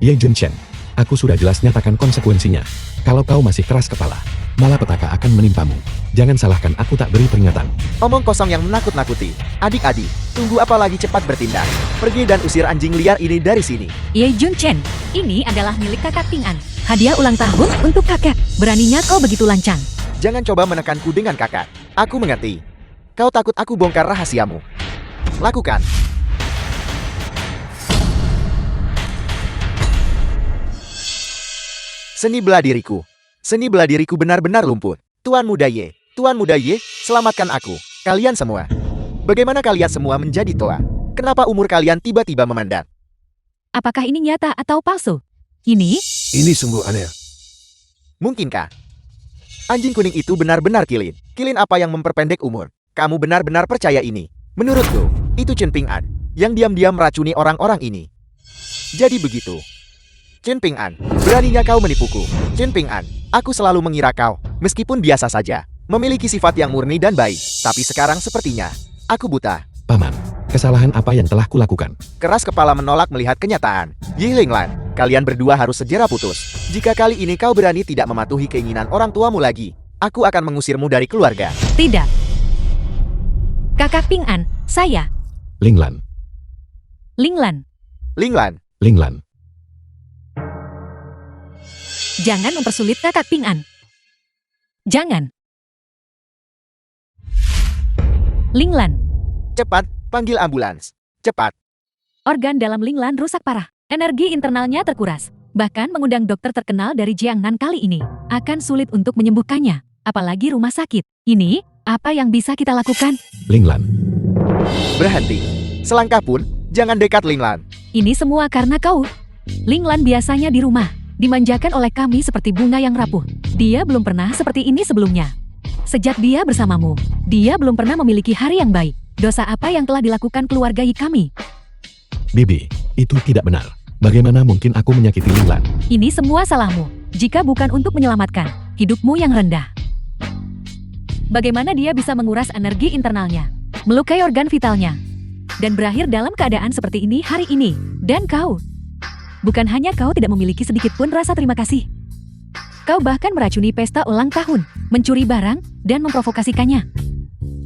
Ye Junchen, aku sudah jelas nyatakan konsekuensinya. Kalau kau masih keras kepala, malapetaka akan menimpamu. Jangan salahkan aku tak beri peringatan. Omong kosong yang menakut-nakuti. Adik-adik, tunggu apa lagi, cepat bertindak. Pergi dan usir anjing liar ini dari sini. Ye Junchen, ini adalah milik kakak Ping An. Hadiah ulang tahun untuk kakak. Beraninya kau begitu lancang. Jangan coba menekanku dengan kakak. Aku mengerti. Kau takut aku bongkar rahasiamu. Lakukan. Seni bela diriku. Seni bela diriku benar-benar lumpuh. Tuan Muda Ye, selamatkan aku. Kalian semua. Bagaimana kalian semua menjadi tua? Kenapa umur kalian tiba-tiba memandang? Apakah ini nyata atau palsu? Ini? Ini sungguh aneh. Mungkinkah? Anjing kuning itu benar-benar kilin. Kilin apa yang memperpendek umur? Kamu benar-benar percaya ini? Menurutku, itu Chen Ping An yang diam-diam meracuni orang-orang ini. Jadi begitu. Chen Ping An, beraninya kau menipuku. Chen Ping An, aku selalu mengira kau, meskipun biasa saja, memiliki sifat yang murni dan baik. Tapi sekarang sepertinya, aku buta. Paman, kesalahan apa yang telah kulakukan? Keras kepala menolak melihat kenyataan. Yi Linglan, kalian berdua harus segera putus. Jika kali ini kau berani tidak mematuhi keinginan orang tuamu lagi, aku akan mengusirmu dari keluarga. Tidak. Kakak Ping An, saya. Linglan, Linglan. Linglan, Linglan. Jangan mempersulit kakak Ping An. Jangan. Linglan. cepat, panggil ambulans. Cepat. Organ dalam Linglan rusak parah. Energi internalnya terkuras. Bahkan mengundang dokter terkenal dari Jiangnan kali ini akan sulit untuk menyembuhkannya. Apalagi rumah sakit. Ini, apa yang bisa kita lakukan? Linglan, Berhenti. Selangkah pun, jangan dekat Linglan. Ini semua karena kau. Linglan biasanya di rumah, dimanjakan oleh kami seperti bunga yang rapuh. Dia belum pernah seperti ini sebelumnya. Sejak dia bersamamu, dia belum pernah memiliki hari yang baik. Dosa apa yang telah dilakukan keluarga kami? Bibi, itu tidak benar. Bagaimana mungkin aku menyakiti Linglan? Ini semua salahmu, jika bukan untuk menyelamatkan hidupmu yang rendah. Bagaimana dia bisa menguras energi internalnya, melukai organ vitalnya, dan berakhir dalam keadaan seperti ini hari ini? Dan kau, bukan hanya kau tidak memiliki sedikit pun rasa terima kasih. Kau bahkan meracuni pesta ulang tahun, mencuri barang, dan memprovokasikannya.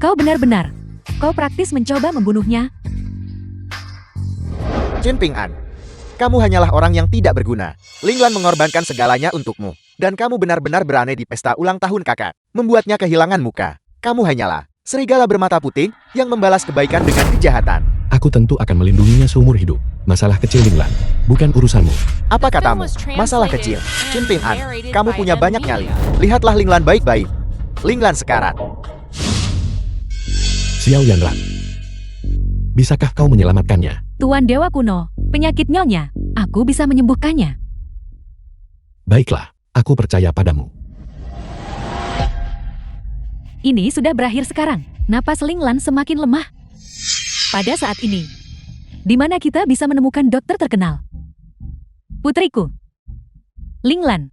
Kau benar-benar, kau praktis mencoba membunuhnya. Chen Ping An, kamu hanyalah orang yang tidak berguna. Linglan mengorbankan segalanya untukmu. Dan kamu benar-benar berani di pesta ulang tahun kakak, membuatnya kehilangan muka. Kamu hanyalah serigala bermata putih yang membalas kebaikan dengan kejahatan. Aku tentu akan melindunginya seumur hidup. Masalah kecil Linglan, bukan urusanmu. Apa katamu? Masalah kecil. Chin Ping An, kamu punya banyak nyali. Lihatlah Linglan baik-baik. Linglan sekarat. Xiao Yanran. Bisakah kau menyelamatkannya? Tuan Dewa Kuno, penyakit nyonya, aku bisa menyembuhkannya. Baiklah, aku percaya padamu. Ini sudah berakhir sekarang. Napas Linglan semakin lemah. Pada saat ini, di mana kita bisa menemukan dokter terkenal? Putriku, Linglan.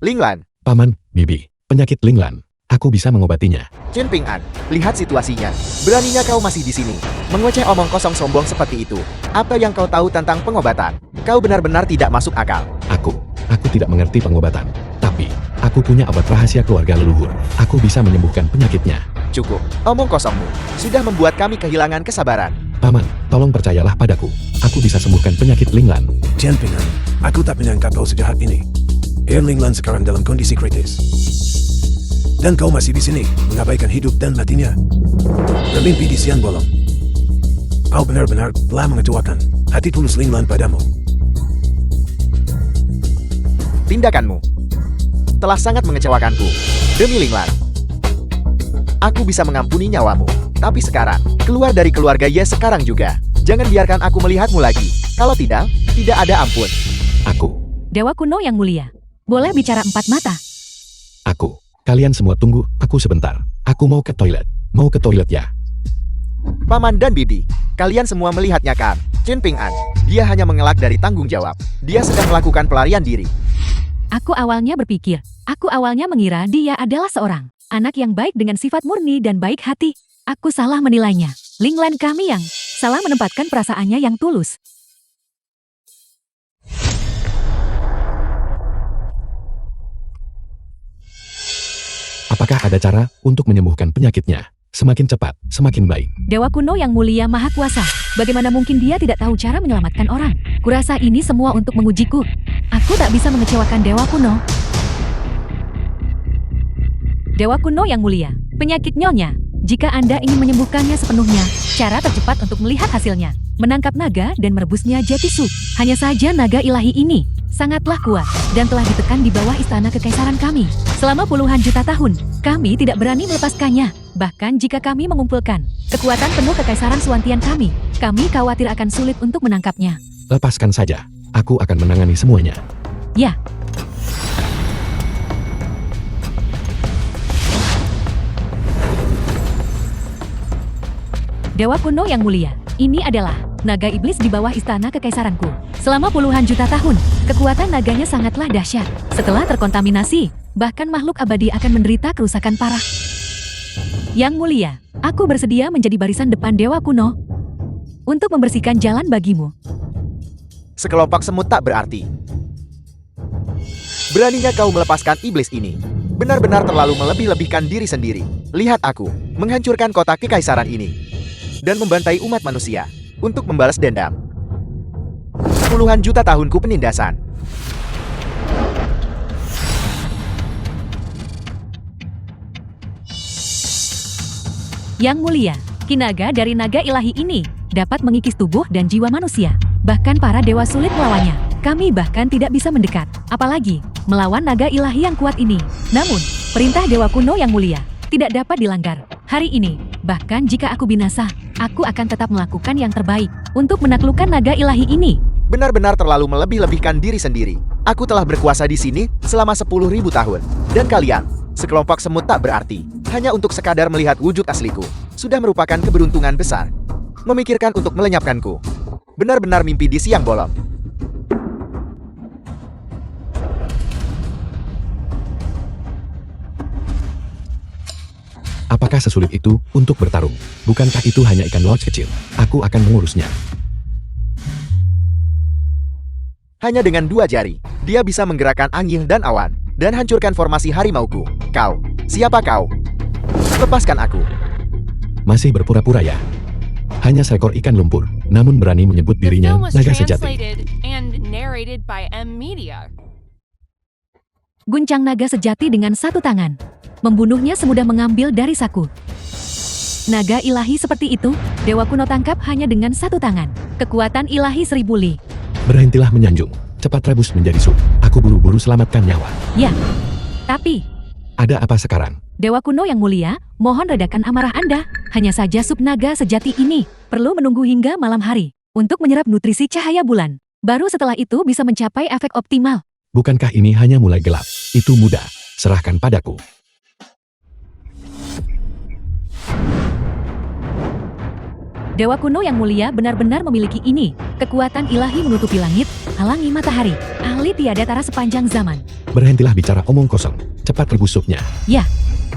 Linglan, Paman, Bibi, penyakit Linglan. Aku bisa mengobatinya. Chin Ping An, lihat situasinya. Beraninya kau masih di sini, mengoceh omong kosong sombong seperti itu. Apa yang kau tahu tentang pengobatan? Kau benar-benar tidak masuk akal. Aku tidak mengerti pengobatan. Tapi, aku punya obat rahasia keluarga leluhur. Aku bisa menyembuhkan penyakitnya. Cukup, omong kosongmu sudah membuat kami kehilangan kesabaran. Paman, tolong percayalah padaku. Aku bisa sembuhkan penyakit Linglan. Chin Ping An, aku tak menyangka kau sejahat ini. Linglan sekarang dalam kondisi kritis. Dan kau masih di sini, mengabaikan hidup dan matinya. Bermimpi di siang bolong. Kau benar-benar telah mengecewakan hati tulus Linglan padamu. Tindakanmu telah sangat mengecewakanku. Demi Linglan, aku bisa mengampuni nyawamu. Tapi sekarang, keluar dari keluarga Ye sekarang juga. Jangan biarkan aku melihatmu lagi. Kalau tidak, tidak ada ampun. Dewa Kuno yang mulia, boleh bicara empat mata. Kalian semua tunggu, aku sebentar. Aku mau ke toilet. Mau ke toilet ya? Paman dan Bibi, kalian semua melihatnya kan? Chin Ping An, dia hanya mengelak dari tanggung jawab. Dia sedang melakukan pelarian diri. Aku awalnya mengira dia adalah seorang anak yang baik dengan sifat murni dan baik hati. Aku salah menilainya. Linglan kami yang salah menempatkan perasaannya yang tulus. Apakah ada cara untuk menyembuhkan penyakitnya? Semakin cepat, semakin baik. Dewa Kuno yang mulia maha kuasa, bagaimana mungkin dia tidak tahu cara menyelamatkan orang? Kurasa ini semua untuk mengujiku. Aku tak bisa mengecewakan Dewa Kuno. Dewa Kuno yang mulia, penyakit nyonya. Jika Anda ingin menyembuhkannya sepenuhnya, cara tercepat untuk melihat hasilnya, menangkap naga dan merebusnya Jetisu. Hanya saja naga ilahi ini sangatlah kuat dan telah ditekan di bawah istana kekaisaran kami. Selama puluhan juta tahun, kami tidak berani melepaskannya. Bahkan jika kami mengumpulkan kekuatan penuh kekaisaran Suantian kami khawatir akan sulit untuk menangkapnya. Lepaskan saja, aku akan menangani semuanya. Ya. Dewa Kuno yang mulia, ini adalah naga iblis di bawah istana kekaisaranku. Selama puluhan juta tahun, kekuatan naganya sangatlah dahsyat. Setelah terkontaminasi, bahkan makhluk abadi akan menderita kerusakan parah. Yang mulia, aku bersedia menjadi barisan depan Dewa Kuno untuk membersihkan jalan bagimu. Sekelompok semut tak berarti. Beraninya kau melepaskan iblis ini. Benar-benar terlalu melebih-lebihkan diri sendiri. Lihat aku, menghancurkan kota kekaisaran ini. Dan membantai umat manusia untuk membalas dendam. Puluhan juta tahunku penindasan. Yang mulia, kinaga dari naga ilahi ini dapat mengikis tubuh dan jiwa manusia. Bahkan para dewa sulit melawannya. Kami bahkan tidak bisa mendekat, apalagi melawan naga ilahi yang kuat ini. Namun, perintah Dewa Kuno yang mulia tidak dapat dilanggar. Hari ini, bahkan jika aku binasa, aku akan tetap melakukan yang terbaik untuk menaklukkan naga ilahi ini. Benar-benar terlalu melebih-lebihkan diri sendiri. Aku telah berkuasa di sini selama 10.000 tahun. Dan kalian, sekelompok semut tak berarti. Hanya untuk sekadar melihat wujud asliku. Sudah merupakan keberuntungan besar. Memikirkan untuk melenyapkanku. Benar-benar mimpi di siang bolong. Apakah sesulit itu untuk bertarung? Bukankah itu hanya ikan laut kecil? Aku akan mengurusnya. Hanya dengan 2 jari, dia bisa menggerakkan angin dan awan, dan hancurkan formasi harimauku. Kau, siapa kau? Lepaskan aku. Masih berpura-pura ya? Hanya seekor ikan lumpur, namun berani menyebut The dirinya film was naga sejati. translated and narrated by M Media. Guncang naga sejati dengan satu tangan. Membunuhnya semudah mengambil dari saku. Naga ilahi seperti itu, Dewa Kuno tangkap hanya dengan satu tangan. Kekuatan ilahi 1000 li. Berhentilah menyanjung. Cepat rebus menjadi sup. Aku buru-buru selamatkan nyawa. Ya, tapi Ada apa sekarang? Dewa Kuno yang mulia, mohon redakan amarah Anda. Hanya saja sup naga sejati ini perlu menunggu hingga malam hari untuk menyerap nutrisi cahaya bulan. Baru setelah itu bisa mencapai efek optimal. Bukankah ini hanya mulai gelap? Itu mudah. Serahkan padaku. Dewa Kuno yang mulia benar-benar memiliki ini. Kekuatan ilahi menutupi langit, halangi matahari. Ahli tiada tara sepanjang zaman. Berhentilah bicara omong kosong. Cepat rebus supnya. Ya,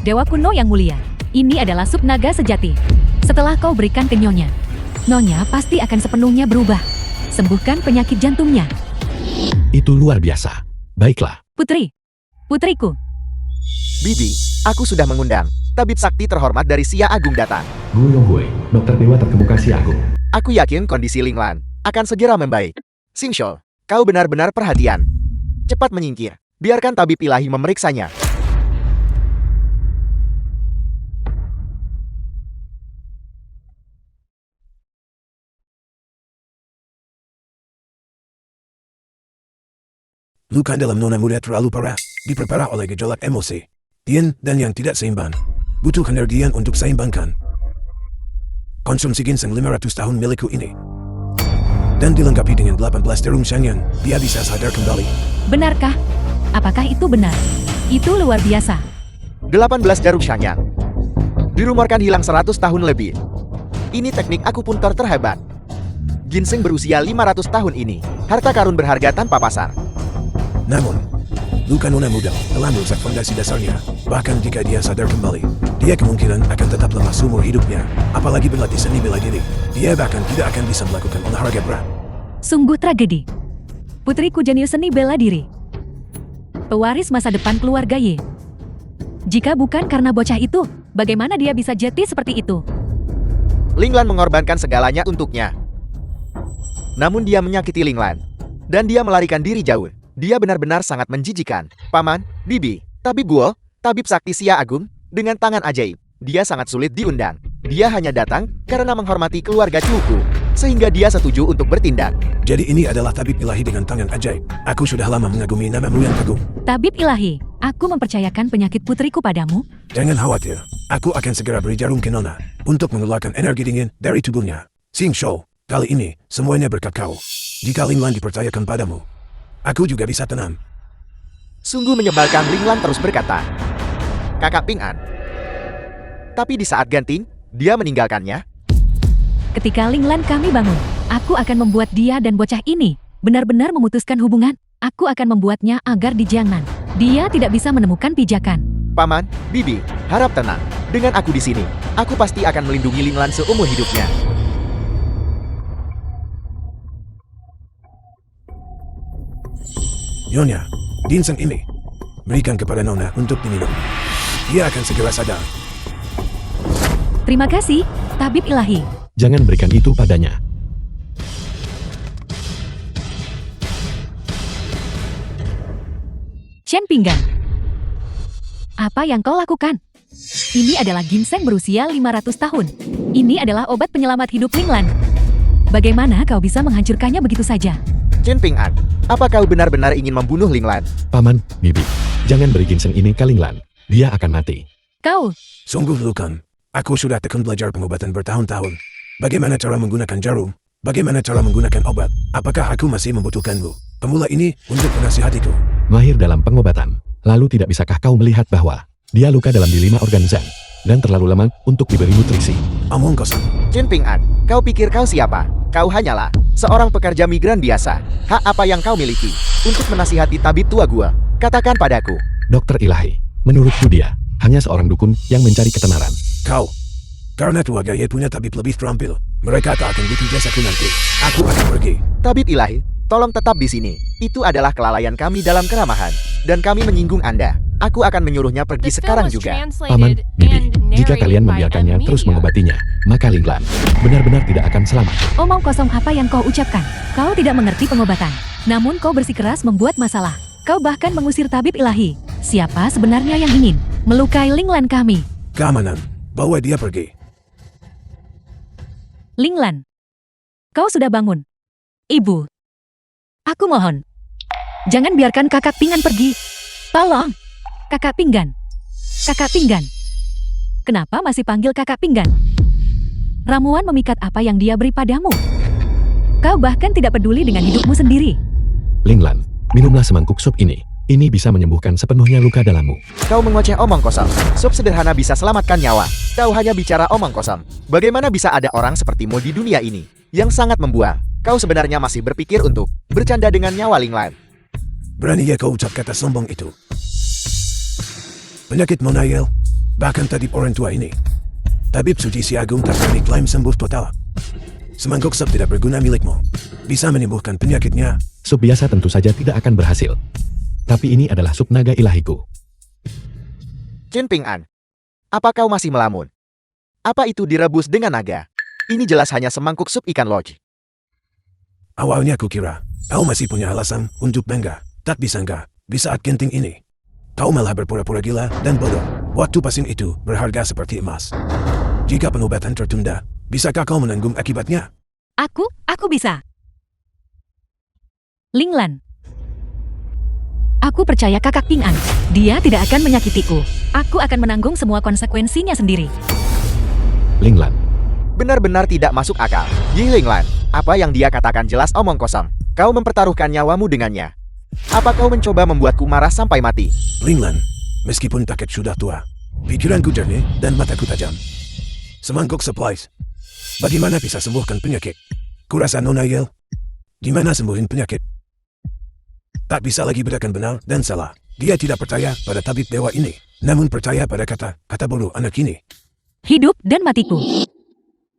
Dewa Kuno yang mulia, ini adalah sup naga sejati. Setelah kau berikan ke Nyonya, Nyonya pasti akan sepenuhnya berubah. Sembuhkan penyakit jantungnya. Itu luar biasa. Baiklah. Putriku. Bibi, aku sudah mengundang tabib sakti terhormat dari Xia Agung datang. Gu Yonghui, dokter dewa terkemuka Xia Agung. Aku yakin kondisi Linglan akan segera membaik. Xingshou, kau benar-benar perhatian. Cepat menyingkir. Biarkan tabib ilahi memeriksanya. Luka dalam nona muda terlalu parah, diperparah oleh gejolak emosi. Dian dan yang tidak seimbang. Butuh energian untuk seimbangkan. Konsumsi ginseng 500 tahun milikku ini. Dan dilengkapi dengan 18 derung shangyan, dia bisa sadar kembali. Benarkah? Apakah itu benar? Itu luar biasa. 18 jarum shangyan. Dirumorkan hilang 100 tahun lebih. Ini teknik akupuntur terhebat. Ginseng berusia 500 tahun ini, harta karun berharga tanpa pasar. Namun, luka nona muda telah merusak fondasi dasarnya. Bahkan jika dia sadar kembali, dia kemungkinan akan tetap lemah seumur hidupnya. Apalagi berlatih seni bela diri, dia bahkan tidak akan bisa melakukan olahraga berat. Sungguh tragedi. Putriku jenius seni bela diri. Pewaris masa depan keluarga Ye. Jika bukan karena bocah itu, bagaimana dia bisa jeti seperti itu? Linglan mengorbankan segalanya untuknya. Namun dia menyakiti Linglan. Dan dia melarikan diri jauh. Dia benar-benar sangat menjijikan. Paman, Bibi, Tabib Guo, Tabib Sakti Xia Agung, dengan tangan ajaib. Dia sangat sulit diundang. Dia hanya datang karena menghormati keluarga cucuku, sehingga dia setuju untuk bertindak. Jadi ini adalah tabib ilahi dengan tangan ajaib. Aku sudah lama mengagumi namamu yang agung. Tabib ilahi, aku mempercayakan penyakit putriku padamu. Jangan khawatir, aku akan segera beri jarum ke Nona untuk mengeluarkan energi dingin dari tubuhnya. Xingshou, kali ini semuanya berkat kau. Jika Linglan dipercayakan padamu, aku juga bisa tenang. Sungguh menyebalkan, Linglan terus berkata. Kakak Ping An. Tapi di saat genting, dia meninggalkannya. Ketika Linglan kami bangun, aku akan membuat dia dan bocah ini benar-benar memutuskan hubungan. Aku akan membuatnya agar di Jiangnan dia tidak bisa menemukan pijakan. Paman, Bibi, harap tenang. Dengan aku di sini, aku pasti akan melindungi Linglan seumur hidupnya. Nyonya, ginseng ini berikan kepada Nona untuk diminum. Dia akan segera sadar. Terima kasih, Tabib ilahi. Jangan berikan itu padanya. Chen Pinggan. Apa yang kau lakukan? Ini adalah ginseng berusia 500 tahun. Ini adalah obat penyelamat hidup Linglan. Bagaimana kau bisa menghancurkannya begitu saja? Chen Ping An, apa kau benar-benar ingin membunuh Linglan? Paman, Bibi, jangan beri ginseng ini ke Linglan. Dia akan mati. Kau, Sungguh Lukan, aku sudah tekun belajar pengobatan bertahun-tahun. Bagaimana cara menggunakan jarum? Bagaimana cara menggunakan obat? Apakah aku masih membutuhkanmu? Pemula ini untuk menasihatiku. Mahir dalam pengobatan. Lalu tidak bisakah kau melihat bahwa dia luka dalam di 5 organ Zhang dan terlalu lemah untuk diberi nutrisi? Omong kosong. Chen Ping An, kau pikir kau siapa? Kau hanyalah seorang pekerja migran biasa. Hak apa yang kau miliki untuk menasihati tabib tua gua? Katakan padaku. Dokter ilahi, menurutku dia hanya seorang dukun yang mencari ketenaran. Kau, karena keluarga Ye punya tabib lebih terampil, mereka tak akan butuh jasaku nanti. Aku akan pergi. Tabib ilahi, tolong tetap di sini. Itu adalah kelalaian kami dalam keramahan, dan kami menyinggung Anda. Aku akan menyuruhnya pergi The film sekarang was juga. Paman, translated Bibi, and jika kalian narrated by membiarkannya terus Media. mengobatinya, maka Linglan benar-benar tidak akan selamat. omong kosong apa yang kau ucapkan? Kau tidak mengerti pengobatan. Namun kau bersikeras membuat masalah. Kau bahkan mengusir tabib ilahi. Siapa sebenarnya yang ingin melukai Linglan kami? Keamanan, bawa dia pergi. Linglan, kau sudah bangun. Ibu, aku mohon, jangan biarkan kakak Pinggan pergi. Tolong, kakak Pinggan. Kakak Pinggan. Kenapa masih panggil kakak Pinggan? Ramuan memikat apa yang dia beri padamu? Kau bahkan tidak peduli dengan hidupmu sendiri. Linglan, minumlah semangkuk sup ini. Ini bisa menyembuhkan sepenuhnya luka dalammu. Kau mengoceh omong kosong. Sup sederhana bisa selamatkan nyawa. Kau hanya bicara omong kosong. Bagaimana bisa ada orang sepertimu di dunia ini yang sangat membual? Kau sebenarnya masih berpikir untuk bercanda dengan nyawa Linglan. Berani ya kau ucap kata sombong itu. Penyakit Monayel, bahkan tabib orang tua ini. Tabib suci si agung tak berani klaim sembuh total. Semangkuk sup tidak berguna milikmu. Bisa menyembuhkan penyakitnya. Sup biasa tentu saja tidak akan berhasil. Tapi ini adalah sup naga ilahiku. Chen Ping'an, apa kau masih melamun? Apa itu direbus dengan naga? Ini jelas hanya semangkuk sup ikan lodge. Awalnya kukira, kau masih punya alasan untuk bangga. Tak disangka, di saat genting ini, kau malah berpura-pura gila dan bodoh. Waktu pasien itu berharga seperti emas. Jika pengobatan tertunda, bisakah kau menanggung akibatnya? Aku bisa. Linglan, aku percaya kakak Ping'an. Dia tidak akan menyakitiku. Aku akan menanggung semua konsekuensinya sendiri. Linglan, Benar-benar tidak masuk akal. Yi Linglan, apa yang dia katakan jelas omong kosong. Kau mempertaruhkan nyawamu dengannya. Apa kau mencoba membuatku marah sampai mati? Linglan, meskipun takut sudah tua, pikiranku jernih dan mataku tajam. Semangkuk supplies. Bagaimana bisa sembuhkan penyakit? Kurasa Nonayel, gimana sembuhin penyakit? Tak bisa lagi bedakan benar dan salah. Dia tidak percaya pada tabib dewa ini, namun percaya pada kata bodoh anak ini. Hidup dan matiku.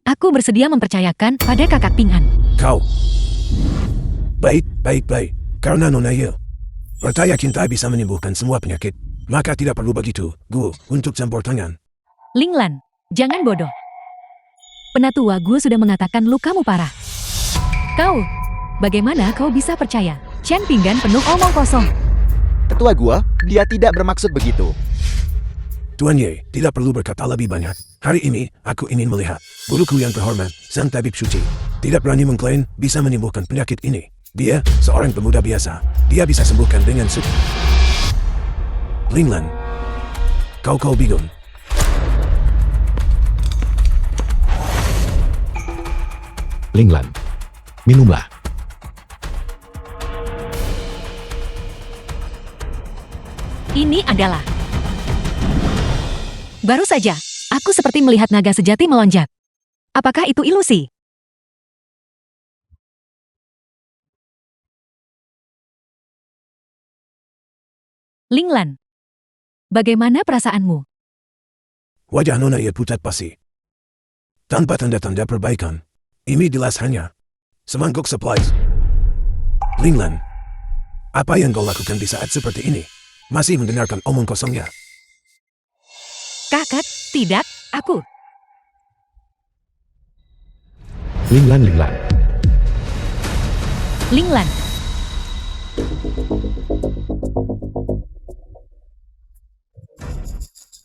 Aku bersedia mempercayakan pada kakak Ping'an. Kau. Baik. Karena Nonayel percaya cinta bisa menyembuhkan semua penyakit, maka tidak perlu begitu, Gu, untuk campur tangan. Linglan, jangan bodoh. Penatua Gu sudah mengatakan lukamu parah. Kau, bagaimana kau bisa percaya? Chen Pinggan penuh omong kosong. Ketua gua, dia tidak bermaksud begitu. Tuan Ye, tidak perlu berkata lebih banyak. Hari ini, aku ingin melihat guruku yang terhormat, sang tabib suci. Tidak berani mengklaim bisa menyembuhkan penyakit ini. Dia, seorang pemuda biasa. Dia bisa sembuhkan dengan sup. Linglan, kau bingung. Linglan, minumlah. Ini adalah... Baru saja, aku seperti melihat naga sejati melonjak. Apakah itu ilusi? Linglan, bagaimana perasaanmu? Wajah Nonayel pucat pasi. Tanpa tanda-tanda perbaikan. Ini jelas hanya semangkuk supplies. Linglan, apa yang kau lakukan di saat seperti ini? Masih mendengarkan omong kosongnya. Kakak, tidak, aku. Linglan. Linglan,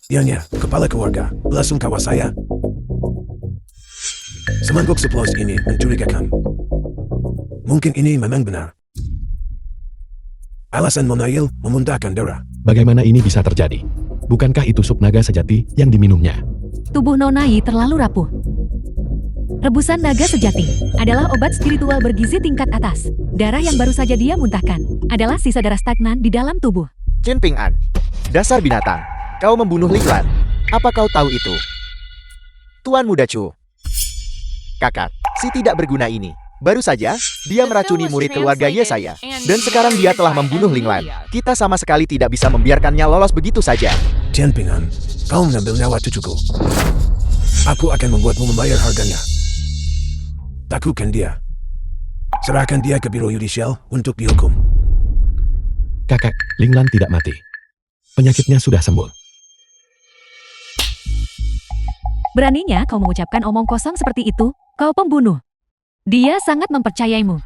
Ianya, kepala keluarga, belas sungkawa saya. Semangkuk supplies ini mencurigakan. Mungkin ini memang benar. Alasan Monayel memuntahkan darah. Bagaimana ini bisa terjadi? Bukankah itu sup naga sejati yang diminumnya? tubuh Nonai terlalu rapuh. Rebusan naga sejati adalah obat spiritual bergizi tingkat atas. Darah yang baru saja dia muntahkan adalah sisa darah stagnan di dalam tubuh. Chen Ping'an, dasar binatang. Kau membunuh Linglan. Apa kau tahu itu? Tuan Muda Chu. Kakak, si tidak berguna ini. Baru saja, dia meracuni murid keluarga Ye saya. Dan sekarang dia telah membunuh Linglan. Kita sama sekali tidak bisa membiarkannya lolos begitu saja. Chen Ping'an, kau mengambil nyawa cucuku. Aku akan membuatmu membayar harganya. Takutkan dia. Serahkan dia ke biro yudisial untuk dihukum. Kakak, Linglan tidak mati. Penyakitnya sudah sembuh. Beraninya kau mengucapkan omong kosong seperti itu, kau pembunuh. Dia sangat mempercayaimu.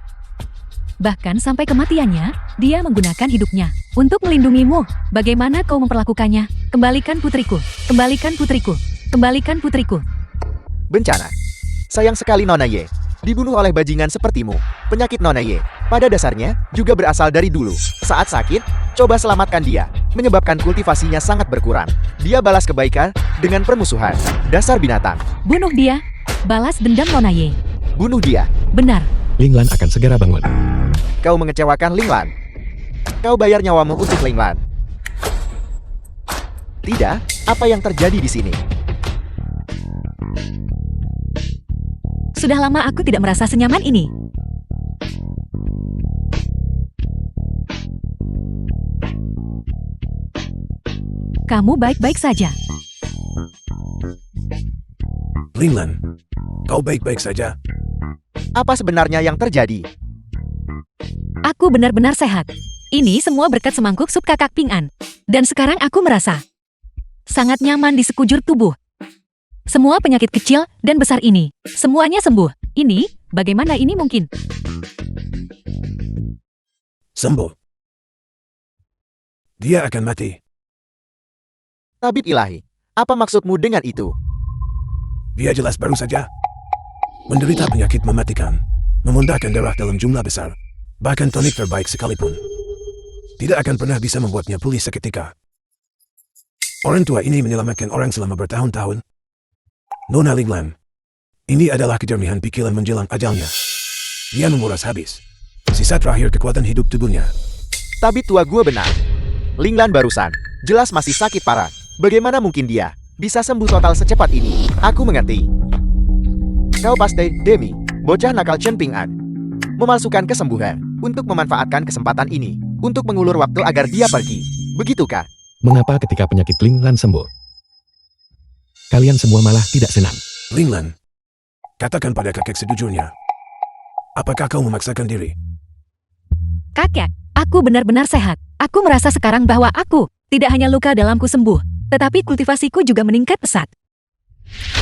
Bahkan sampai kematiannya, dia menggunakan hidupnya untuk melindungimu. Bagaimana kau memperlakukannya? Kembalikan putriku, kembalikan putriku, kembalikan putriku. Bencana. Sayang sekali Nona Ye. Dibunuh oleh bajingan sepertimu. Penyakit Nona Ye, pada dasarnya, juga berasal dari dulu. Saat sakit, coba selamatkan dia. Menyebabkan kultivasinya sangat berkurang. Dia balas kebaikan dengan permusuhan. Dasar binatang. Bunuh dia. Balas dendam Nona Ye. Bunuh dia. Benar. Linglan akan segera bangun. Kau mengecewakan Linglan. Kau bayar nyawamu untuk Linglan. Tidak, apa yang terjadi di sini? Sudah lama aku tidak merasa senyaman ini. Kamu baik-baik saja. Linglan, kau baik-baik saja? Apa sebenarnya yang terjadi? Aku benar-benar sehat. Ini semua berkat semangkuk sup kakak Ping An. Dan sekarang aku merasa sangat nyaman di sekujur tubuh. Semua penyakit kecil dan besar ini, semuanya sembuh. Ini, bagaimana ini mungkin? Sembuh. Dia akan mati. Tabib ilahi, apa maksudmu dengan itu? Dia jelas baru saja menderita penyakit mematikan, memuntahkan darah dalam jumlah besar. Bahkan tonik terbaik sekalipun tidak akan pernah bisa membuatnya pulih seketika. Orang tua ini menyelamatkan orang selama bertahun-tahun. Nona Linglan, ini adalah kejernihan pikiran menjelang ajalnya. Dia menguras habis sisa terakhir kekuatan hidup tubuhnya. Tabib tua gua benar. Linglan barusan, jelas masih sakit parah. Bagaimana mungkin dia bisa sembuh total secepat ini? Aku mengerti. Kau pasti Demi, bocah nakal Chen Ping An. Memalsukan kesembuhan untuk memanfaatkan kesempatan ini untuk mengulur waktu agar dia pergi. Begitukah? Mengapa ketika penyakit Linglan sembuh, kalian semua malah tidak senang? Linglan, katakan pada kakek sejujurnya. Apakah kau memaksakan diri? Kakek, aku benar-benar sehat. Aku merasa sekarang bahwa aku tidak hanya luka dalamku sembuh, tetapi kultivasiku juga meningkat pesat.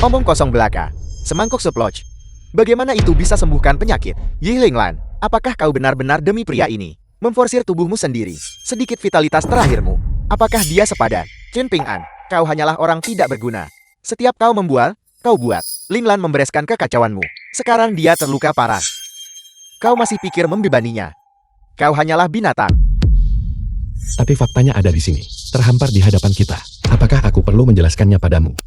Omong kosong belaka. Semangkuk sup lodge. Bagaimana itu bisa sembuhkan penyakit? Yi Linglan, apakah kau benar-benar demi pria ini memforsir tubuhmu sendiri? Sedikit vitalitas terakhirmu. Apakah dia sepadan? Chen Ping An, kau hanyalah orang tidak berguna. Setiap kau membual, kau buat. Linglan membereskan kekacauanmu. Sekarang dia terluka parah. Kau masih pikir membebaninya? Kau hanyalah binatang. Tapi faktanya ada di sini, terhampar di hadapan kita. Apakah aku perlu menjelaskannya padamu?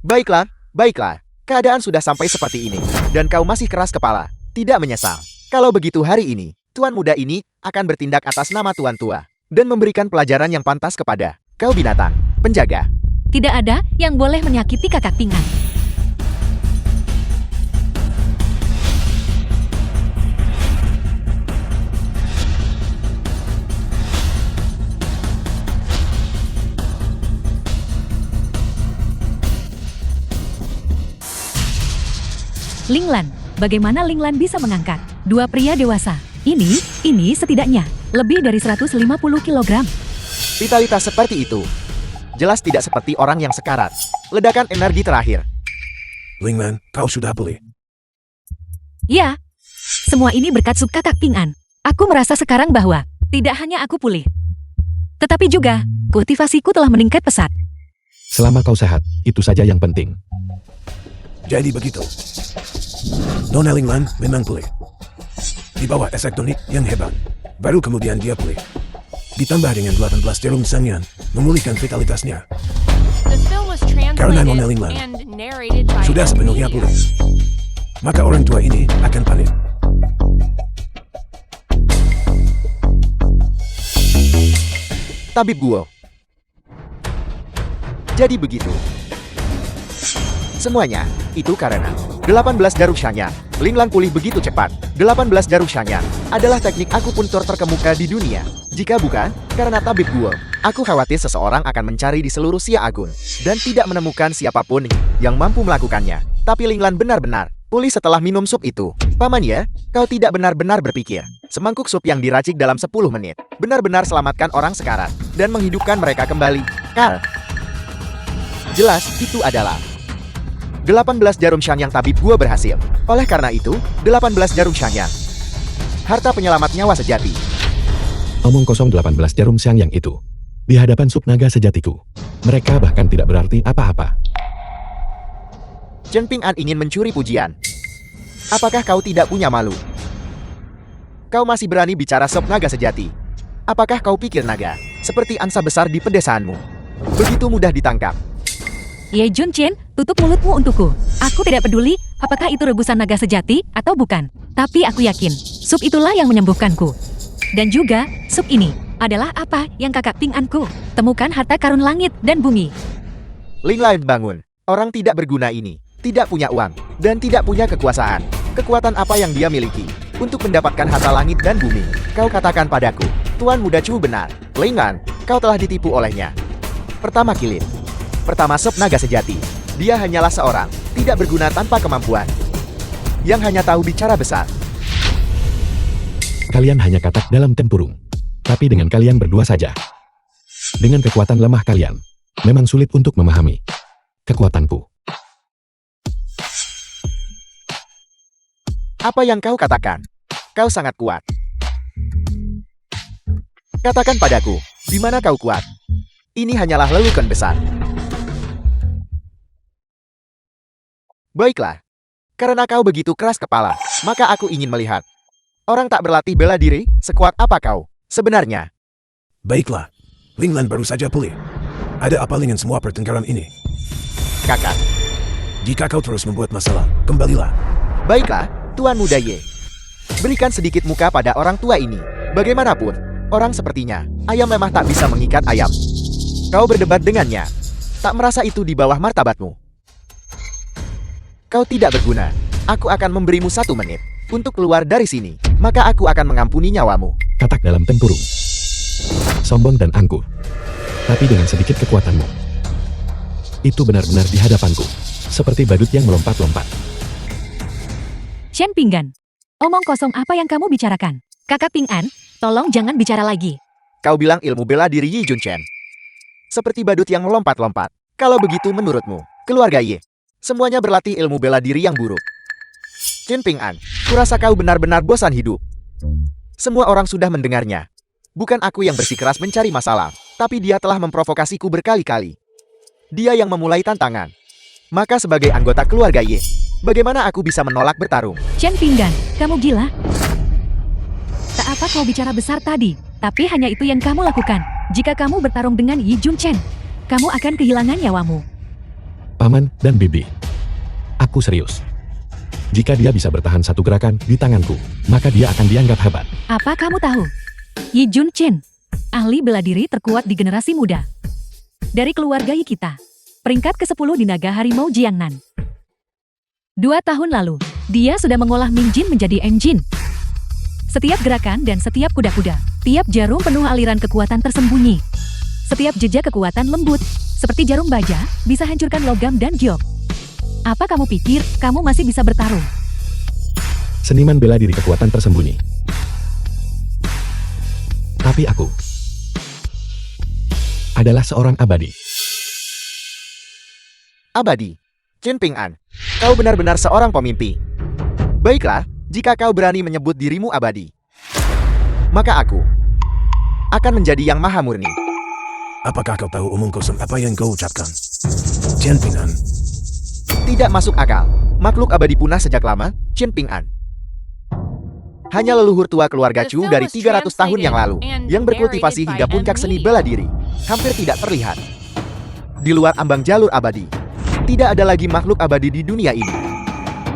Baiklah, baiklah. Keadaan sudah sampai seperti ini, dan kau masih keras kepala, tidak menyesal. Kalau begitu hari ini, tuan muda ini akan bertindak atas nama tuan tua, dan memberikan pelajaran yang pantas kepada kau binatang, penjaga. Tidak ada yang boleh menyakiti kakak Ping An. Linglan, bagaimana Linglan bisa mengangkat dua pria dewasa? Ini setidaknya lebih dari 150 kg. Vitalitas seperti itu jelas tidak seperti orang yang sekarat. Ledakan energi terakhir. Linglan, kau sudah pulih. Ya, semua ini berkat sup kakak Ping An. Aku merasa sekarang bahwa tidak hanya aku pulih, tetapi juga kultivasiku telah meningkat pesat. Selama kau sehat, itu saja yang penting. Jadi begitu. Nona Linglan memang pulih. Di bawah efek tonik yang hebat. Baru kemudian dia pulih. Ditambah dengan 18 jarum sangyan, memulihkan vitalitasnya. The film was Karena translated Nona Linglan and narrated by sudah sepenuhnya media. pulih. Maka orang tua ini akan panik. Tabib Guo. Jadi begitu. Semuanya, itu karena 18 jarum Shanyang. Linglan pulih begitu cepat. 18 jarum Shanyang adalah teknik akupuntur terkemuka di dunia. Jika bukan, karena Tabib Guo, aku khawatir seseorang akan mencari di seluruh Xia Agun dan tidak menemukan siapapun yang mampu melakukannya. Tapi Linglan benar-benar pulih setelah minum sup itu. Paman ya, kau tidak benar-benar berpikir. Semangkuk sup yang diracik dalam 10 menit benar-benar selamatkan orang sekarat dan menghidupkan mereka kembali. Karl. Jelas, itu adalah 18 jarum Shanyang Tabib Guo berhasil. Oleh karena itu, 18 jarum Shanyang. Harta penyelamat nyawa sejati. Omong kosong 18 jarum siang yang itu. Di hadapan sup naga sejatiku. Mereka bahkan tidak berarti apa-apa. Chen Ping An ingin mencuri pujian. Apakah kau tidak punya malu? Kau masih berani bicara sob naga sejati? Apakah kau pikir naga seperti angsa besar di pedesaanmu begitu mudah ditangkap? Ye Junchen, tutup mulutmu untukku. Aku tidak peduli apakah itu rebusan naga sejati atau bukan. Tapi aku yakin, sup itulah yang menyembuhkanku. Dan juga, sup ini adalah apa yang kakak Ping Anku temukan harta karun langit dan bumi. Ling Lan bangun. Orang tidak berguna ini tidak punya uang dan tidak punya kekuasaan. Kekuatan apa yang dia miliki untuk mendapatkan harta langit dan bumi? Kau katakan padaku, Tuan Muda Chu benar. Ling Lan, kau telah ditipu olehnya. Pertama kilin. Pertama sob naga sejati. Dia hanyalah seorang tidak berguna tanpa kemampuan, yang hanya tahu bicara besar. Kalian hanya katak dalam tempurung. Tapi dengan kalian berdua saja. Dengan kekuatan lemah kalian, memang sulit untuk memahami kekuatanku. Apa yang kau katakan? Kau sangat kuat. Katakan padaku, di mana kau kuat? Ini hanyalah lelucon besar. Baiklah. Karena kau begitu keras kepala, maka aku ingin melihat. Orang tak berlatih bela diri, sekuat apa kau sebenarnya? Baiklah, Ling Lan baru saja pulih. Ada apa dengan semua pertengkaran ini? Kakak. Jika kau terus membuat masalah, kembalilah. Baiklah, Tuan Muda Ye. Berikan sedikit muka pada orang tua ini. Bagaimanapun, orang sepertinya, ayam memang tak bisa mengikat ayam. Kau berdebat dengannya. Tak merasa itu di bawah martabatmu. Kau tidak berguna. Aku akan memberimu 1 menit untuk keluar dari sini. Maka aku akan mengampuni nyawamu. Katak dalam tempurung. Sombong dan angkuh. Tapi dengan sedikit kekuatanmu. Itu benar-benar di hadapanku. Seperti badut yang melompat-lompat. Shen Pinggan, omong kosong apa yang kamu bicarakan? Kakak Ping An, tolong jangan bicara lagi. Kau bilang ilmu bela diri Yi Junchen seperti badut yang melompat-lompat. Kalau begitu menurutmu, keluarga Ye semuanya berlatih ilmu bela diri yang buruk. Chen Ping An, kurasa kau benar-benar bosan hidup. Semua orang sudah mendengarnya. Bukan aku yang bersikeras mencari masalah, tapi dia telah memprovokasiku berkali-kali. Dia yang memulai tantangan. Maka sebagai anggota keluarga Ye, bagaimana aku bisa menolak bertarung? Shen Pinggan, kamu gila? Tak apa kau bicara besar tadi, tapi hanya itu yang kamu lakukan. Jika kamu bertarung dengan Yi Junchen, kamu akan kehilangan nyawamu. Paman dan Bibi. Aku serius. Jika dia bisa bertahan 1 gerakan di tanganku, maka dia akan dianggap hebat. Apa kamu tahu? Yi Junchen, ahli bela diri terkuat di generasi muda. Dari keluarga Yi kita, peringkat ke-10 di naga harimau Jiangnan. 2 tahun lalu, dia sudah mengolah Ming Jin menjadi Eng Jin. Setiap gerakan dan setiap kuda-kuda, tiap jarum penuh aliran kekuatan tersembunyi. Setiap jejak kekuatan lembut, seperti jarum baja, bisa hancurkan logam dan giok. Apa kamu pikir kamu masih bisa bertarung? Seniman bela diri kekuatan tersembunyi. Tapi aku adalah seorang abadi. Abadi. Chen Ping An, kau benar-benar seorang pemimpi. Baiklah, jika kau berani menyebut dirimu abadi, maka aku akan menjadi yang maha murni. Apakah kau tahu omong kosong apa yang kau ucapkan? Chen Ping An. Tidak masuk akal. Makhluk abadi punah sejak lama, Chen Ping An. Hanya leluhur tua keluarga Chu dari 300 tahun yang lalu, yang berkultivasi hingga puncak seni bela diri. Hampir tidak terlihat. Di luar ambang jalur abadi, tidak ada lagi makhluk abadi di dunia ini.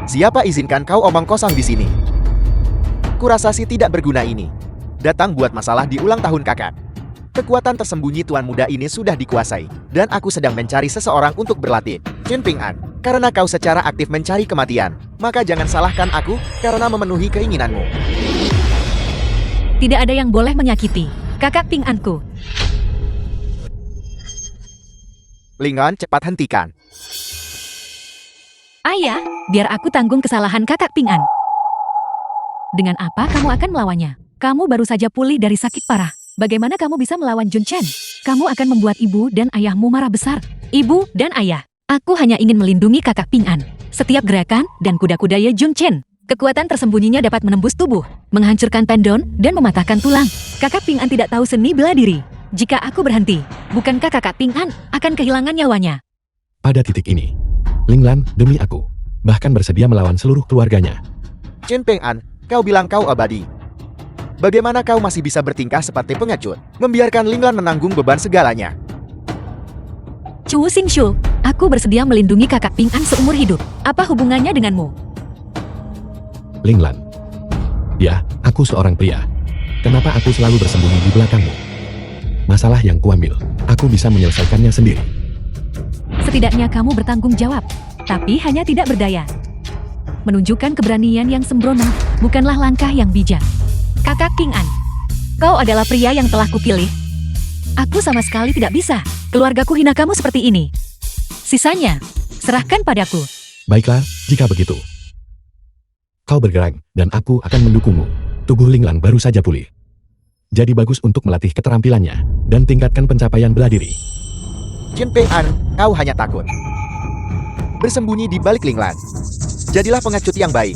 Siapa izinkan kau omong kosong di sini? Kurasa si tidak berguna ini datang buat masalah di ulang tahun kakak. Kekuatan tersembunyi Tuan Muda ini sudah dikuasai, dan aku sedang mencari seseorang untuk berlatih. Chen Ping An, karena kau secara aktif mencari kematian, maka jangan salahkan aku karena memenuhi keinginanmu. Tidak ada yang boleh menyakiti kakak Ping Anku. Lingon, cepat hentikan. Ayah, biar aku tanggung kesalahan kakak Ping An. Dengan apa kamu akan melawannya? Kamu baru saja pulih dari sakit parah. Bagaimana kamu bisa melawan Jun Chen? Kamu akan membuat ibu dan ayahmu marah besar. Ibu dan ayah, aku hanya ingin melindungi kakak Ping An. Setiap gerakan dan kuda-kuda Ye Jun Chen, kekuatan tersembunyinya dapat menembus tubuh, menghancurkan tendon, dan mematahkan tulang. Kakak Ping An tidak tahu seni bela diri. Jika aku berhenti, bukankah kakak Ping An akan kehilangan nyawanya? Pada titik ini, Ling Lan, demi aku, bahkan bersedia melawan seluruh keluarganya. Chen Peng'an, kau bilang kau abadi. Bagaimana kau masih bisa bertingkah seperti pengecut, membiarkan Linglan menanggung beban segalanya? Chu Xingshu, aku bersedia melindungi kakak Ping An seumur hidup. Apa hubungannya denganmu? Linglan. Ya, aku seorang pria. Kenapa aku selalu bersembunyi di belakangmu? Masalah yang kuambil, aku bisa menyelesaikannya sendiri. Setidaknya kamu bertanggung jawab, tapi hanya tidak berdaya. Menunjukkan keberanian yang sembrono bukanlah langkah yang bijak. Kakak Ping An, kau adalah pria yang telah kupilih. Aku sama sekali tidak bisa. Keluargaku hina kamu seperti ini. Sisanya, serahkan padaku. Baiklah, jika begitu. Kau bergerak, dan aku akan mendukungmu. Tubuh Linglan baru saja pulih. Jadi bagus untuk melatih keterampilannya, dan tingkatkan pencapaian bela diri. Chen Peng'an, kau hanya takut bersembunyi di balik Linglan. Jadilah pengecut yang baik.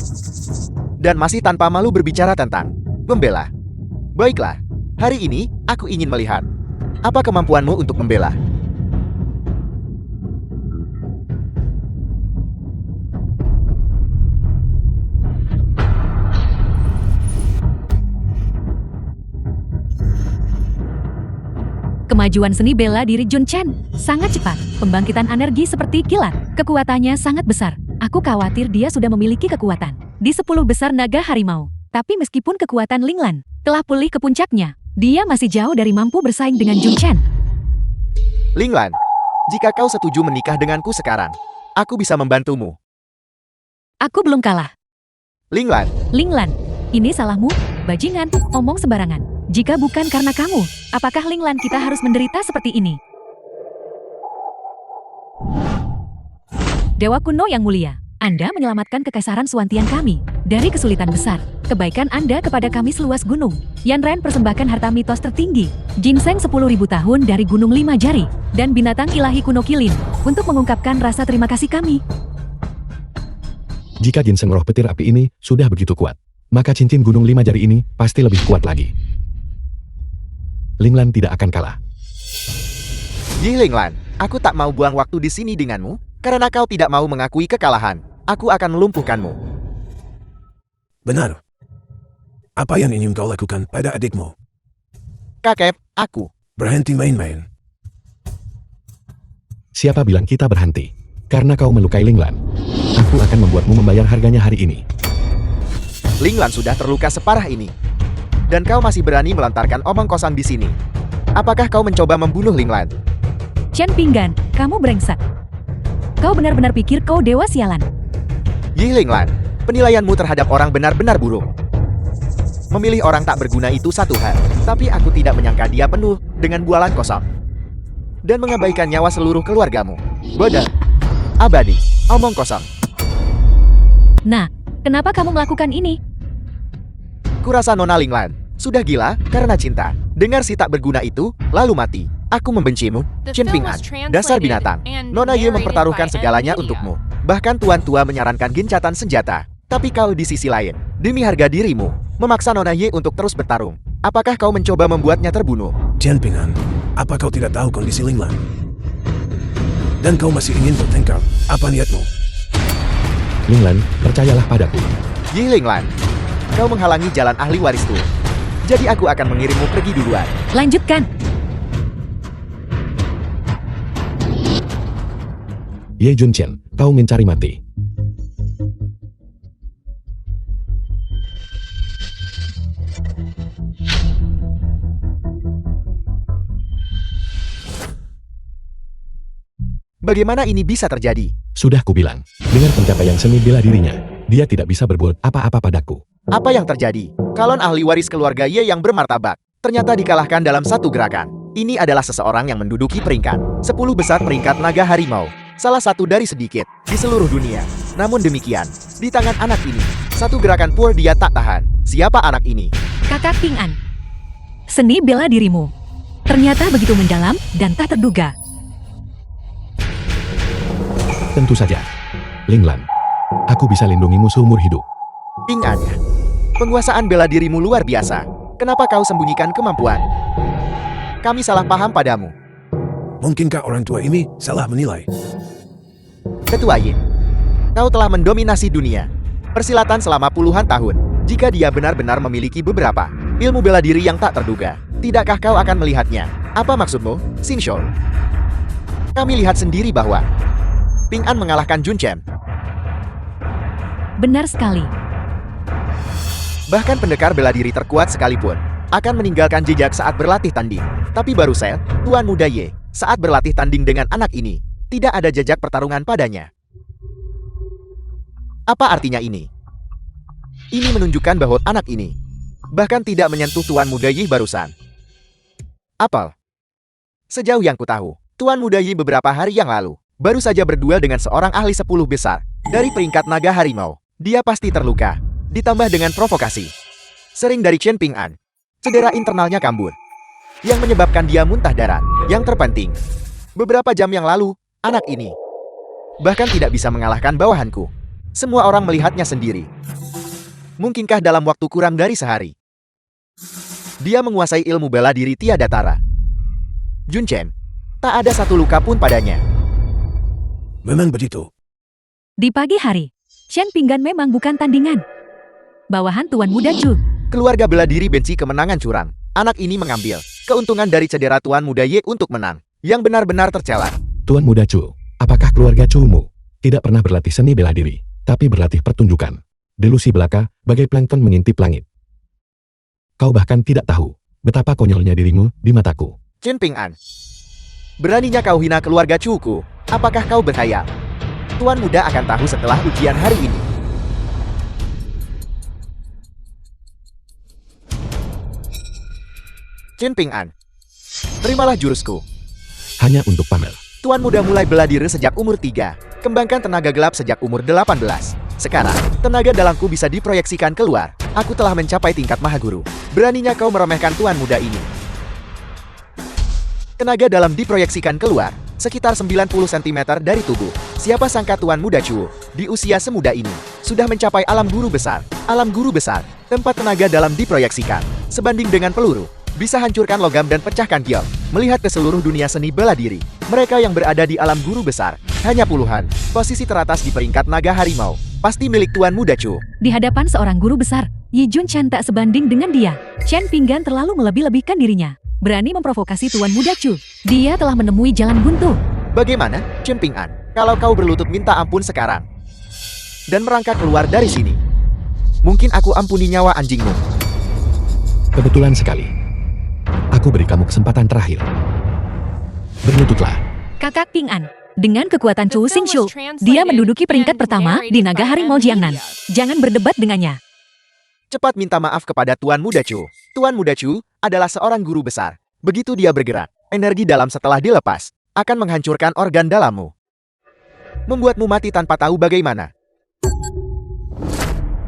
Dan masih tanpa malu berbicara tentang membela. Baiklah, hari ini aku ingin melihat apa kemampuanmu untuk membela. Kemajuan seni bela diri Jun Chen sangat cepat. Pembangkitan energi seperti kilat. Kekuatannya sangat besar. Aku khawatir dia sudah memiliki kekuatan di 10 besar naga harimau. Tapi meskipun kekuatan Linglan telah pulih ke puncaknya, dia masih jauh dari mampu bersaing dengan Jun Chen. Linglan, jika kau setuju menikah denganku sekarang, aku bisa membantumu. Aku belum kalah. Linglan, Linglan, ini salahmu, bajingan, omong sembarangan. Jika bukan karena kamu, apakah Linglan kita harus menderita seperti ini? Dewa kuno yang mulia, Anda menyelamatkan kekaisaran Suantian kami dari kesulitan besar. Kebaikan Anda kepada kami seluas gunung. Yan Ren persembahkan harta mitos tertinggi, ginseng 10.000 tahun dari Gunung Lima Jari, dan binatang ilahi kuno Kilin, untuk mengungkapkan rasa terima kasih kami. Jika ginseng roh petir api ini sudah begitu kuat, maka cincin Gunung Lima Jari ini pasti lebih kuat lagi. Linglan tidak akan kalah. Yi Linglan, aku tak mau buang waktu di sini denganmu, karena kau tidak mau mengakui kekalahan. Aku akan melumpuhkanmu. Benar. Apa yang ingin kau lakukan pada adikmu? Kakek, aku. Berhenti main-main. Siapa bilang kita berhenti? Karena kau melukai Linglan, aku akan membuatmu membayar harganya hari ini. Linglan sudah terluka separah ini. Dan kau masih berani melontarkan omong kosong di sini. Apakah kau mencoba membunuh Linglan? Chen Pinggan, kamu brengsek. Kau benar-benar pikir kau dewa sialan. Yi Linglan, penilaianmu terhadap orang benar-benar buruk. Memilih orang tak berguna itu satu hal, tapi aku tidak menyangka dia penuh dengan bualan kosong. Dan mengabaikan nyawa seluruh keluargamu. Bodoh. Abadi. Omong kosong. Nah, kenapa kamu melakukan ini? Kurasa Nona Linglan sudah gila karena cinta. Dengar si tak berguna itu, lalu mati. Aku membencimu, Chen Ping'an. Dasar binatang. Nona Ye mempertaruhkan segalanya untukmu. Bahkan Tuan Tua menyarankan gencatan senjata. Tapi kau di sisi lain, demi harga dirimu, memaksa Nona Ye untuk terus bertarung. Apakah kau mencoba membuatnya terbunuh? Chen Ping'an, apa kau tidak tahu kondisi Linglan? Dan kau masih ingin bertengkar? Apa niatmu? Linglan, percayalah padaku. Yi Linglan, kau menghalangi jalan ahli waris Tua. Jadi aku akan mengirimmu pergi duluan. Lanjutkan. Ye Junchen, kau mencari mati. Bagaimana ini bisa terjadi? Sudah kubilang, dengan pencapaian seni bela dirinya, dia tidak bisa berbuat apa-apa padaku. Apa yang terjadi? Kalon ahli waris keluarga Ye yang bermartabat ternyata dikalahkan dalam satu gerakan. Ini adalah seseorang yang menduduki peringkat 10 besar peringkat naga harimau. Salah satu dari sedikit di seluruh dunia. Namun demikian, di tangan anak ini, satu gerakan pur dia tak tahan. Siapa anak ini? Kakak Ping'an. Seni bela dirimu ternyata begitu mendalam dan tak terduga. Tentu saja. Linglan, aku bisa lindungimu seumur hidup. Ping'an, penguasaan bela dirimu luar biasa. Kenapa kau sembunyikan kemampuan? Kami salah paham padamu. Mungkinkah orang tua ini salah menilai? Ketua Yin, kau telah mendominasi dunia. persilatan selama puluhan tahun. Jika dia benar-benar memiliki beberapa ilmu bela diri yang tak terduga, tidakkah kau akan melihatnya? Apa maksudmu, Xingqiu? Kami lihat sendiri bahwa Ping An mengalahkan Jun Chen. Benar sekali. Bahkan pendekar bela diri terkuat sekalipun akan meninggalkan jejak saat berlatih tanding. Tapi baru saja, Tuan Muda Ye, saat berlatih tanding dengan anak ini, tidak ada jejak pertarungan padanya. Apa artinya ini? Ini menunjukkan bahwa anak ini bahkan tidak menyentuh Tuan Muda Ye barusan. Apel. Sejauh yang kutahu, Tuan Muda Ye beberapa hari yang lalu baru saja berduel dengan seorang ahli 10 besar dari peringkat naga harimau. Dia pasti terluka, ditambah dengan provokasi sering dari Chen Ping An. Cedera internalnya kambuh, yang menyebabkan dia muntah darah. Yang terpenting, beberapa jam yang lalu, anak ini bahkan tidak bisa mengalahkan bawahanku. Semua orang melihatnya sendiri. Mungkinkah dalam waktu kurang dari sehari, dia menguasai ilmu bela diri tiada tara? Jun Chen, tak ada satu luka pun padanya. Memang begitu. Di pagi hari, Shen Pinggan memang bukan tandingan. Bawahan Tuan Muda Chu. Keluarga bela diri benci kemenangan curang. Anak ini mengambil keuntungan dari cedera Tuan Muda Ye untuk menang, yang benar-benar tercela. Tuan Muda Chu, apakah keluarga Chu-mu tidak pernah berlatih seni bela diri, tapi berlatih pertunjukan? Delusi belaka, bagai plankton mengintip langit. Kau bahkan tidak tahu betapa konyolnya dirimu di mataku. Chen Ping An, beraninya kau hina keluarga Chu-ku? Apakah kau berkhayal? Tuan Muda akan tahu setelah ujian hari ini. Chen Ping An, terimalah jurusku. Hanya untuk pamer. Tuan Muda mulai bela diri sejak umur 3, kembangkan tenaga gelap sejak umur 18. Sekarang, tenaga dalamku bisa diproyeksikan keluar. Aku telah mencapai tingkat Mahaguru. Beraninya kau meremehkan Tuan Muda ini. Tenaga dalam diproyeksikan keluar, sekitar 90 cm dari tubuh. Siapa sangka Tuan Muda Chu, di usia semuda ini, sudah mencapai alam guru besar. Alam guru besar, tempat tenaga dalam diproyeksikan, sebanding dengan peluru, bisa hancurkan logam dan pecahkan giok. Melihat ke seluruh dunia seni bela diri, mereka yang berada di alam guru besar, hanya puluhan. Posisi teratas di peringkat naga harimau, pasti milik Tuan Muda Chu. Di hadapan seorang guru besar, Yi Jun Chen tak sebanding dengan dia. Chen Pinggan terlalu melebih-lebihkan dirinya. Berani memprovokasi Tuan Muda Chu. Dia telah menemui jalan buntu. Bagaimana, Chen Ping An, kalau kau berlutut minta ampun sekarang dan merangkak keluar dari sini? Mungkin aku ampuni nyawa anjingmu. Kebetulan sekali. Aku beri kamu kesempatan terakhir. Berlututlah. Kakak Ping An, dengan kekuatan Chu Xingqiu, dia menduduki peringkat pertama di naga harimau Jiangnan. Jangan berdebat dengannya. Cepat minta maaf kepada Tuan Muda Chu. Tuan Muda Chu adalah seorang guru besar. Begitu dia bergerak, energi dalam setelah dilepas akan menghancurkan organ dalammu, membuatmu mati tanpa tahu bagaimana.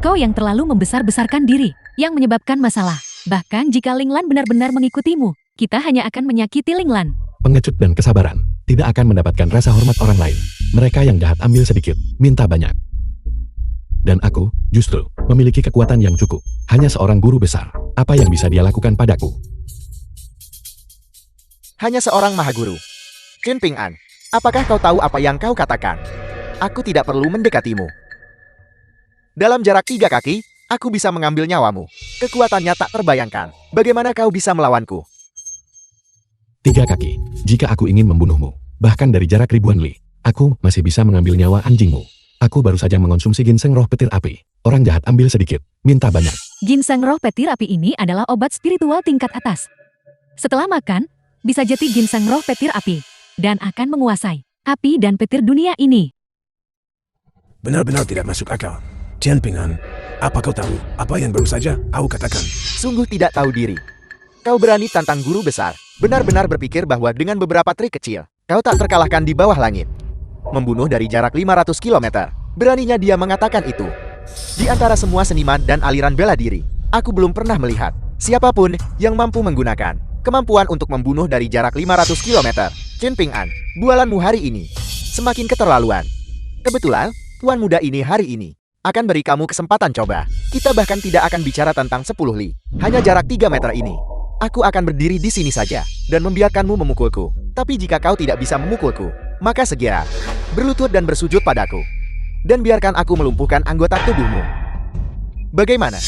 Kau yang terlalu membesar-besarkan diri, yang menyebabkan masalah. Bahkan jika Ling Lan benar-benar mengikutimu, kita hanya akan menyakiti Ling Lan. Pengecut dan kesabaran tidak akan mendapatkan rasa hormat orang lain. Mereka yang jahat ambil sedikit, minta banyak. Dan aku, justru, memiliki kekuatan yang cukup. Hanya seorang guru besar. Apa yang bisa dia lakukan padaku? Hanya seorang mahaguru. Chen Ping An, apakah kau tahu apa yang kau katakan? Aku tidak perlu mendekatimu. Dalam jarak 3 kaki, aku bisa mengambil nyawamu. Kekuatannya tak terbayangkan. Bagaimana kau bisa melawanku? 3 kaki. Jika aku ingin membunuhmu, bahkan dari jarak ribuan li, aku masih bisa mengambil nyawa anjingmu. Aku baru saja mengonsumsi ginseng roh petir api. Orang jahat ambil sedikit, minta banyak. Ginseng roh petir api ini adalah obat spiritual tingkat atas. Setelah makan, bisa jeti ginseng roh petir api, dan akan menguasai api dan petir dunia ini. Benar-benar tidak masuk akal. Chen Ping An, apa kau tahu apa yang baru saja aku katakan? Sungguh tidak tahu diri. Kau berani tantang guru besar. Benar-benar berpikir bahwa dengan beberapa trik kecil, kau tak terkalahkan di bawah langit. Membunuh dari jarak 500 km. Beraninya dia mengatakan itu. Di antara semua seniman dan aliran bela diri, aku belum pernah melihat siapapun yang mampu menggunakan kemampuan untuk membunuh dari jarak 500 km. Chen Ping An, bualanmu hari ini semakin keterlaluan. Kebetulan, Tuan Muda ini hari ini akan beri kamu kesempatan coba. Kita bahkan tidak akan bicara tentang 10 li. Hanya jarak 3 meter ini. Aku akan berdiri di sini saja dan membiarkanmu memukulku. Tapi jika kau tidak bisa memukulku, maka segera berlutut dan bersujud padaku. Dan biarkan aku melumpuhkan anggota tubuhmu. Bagaimana?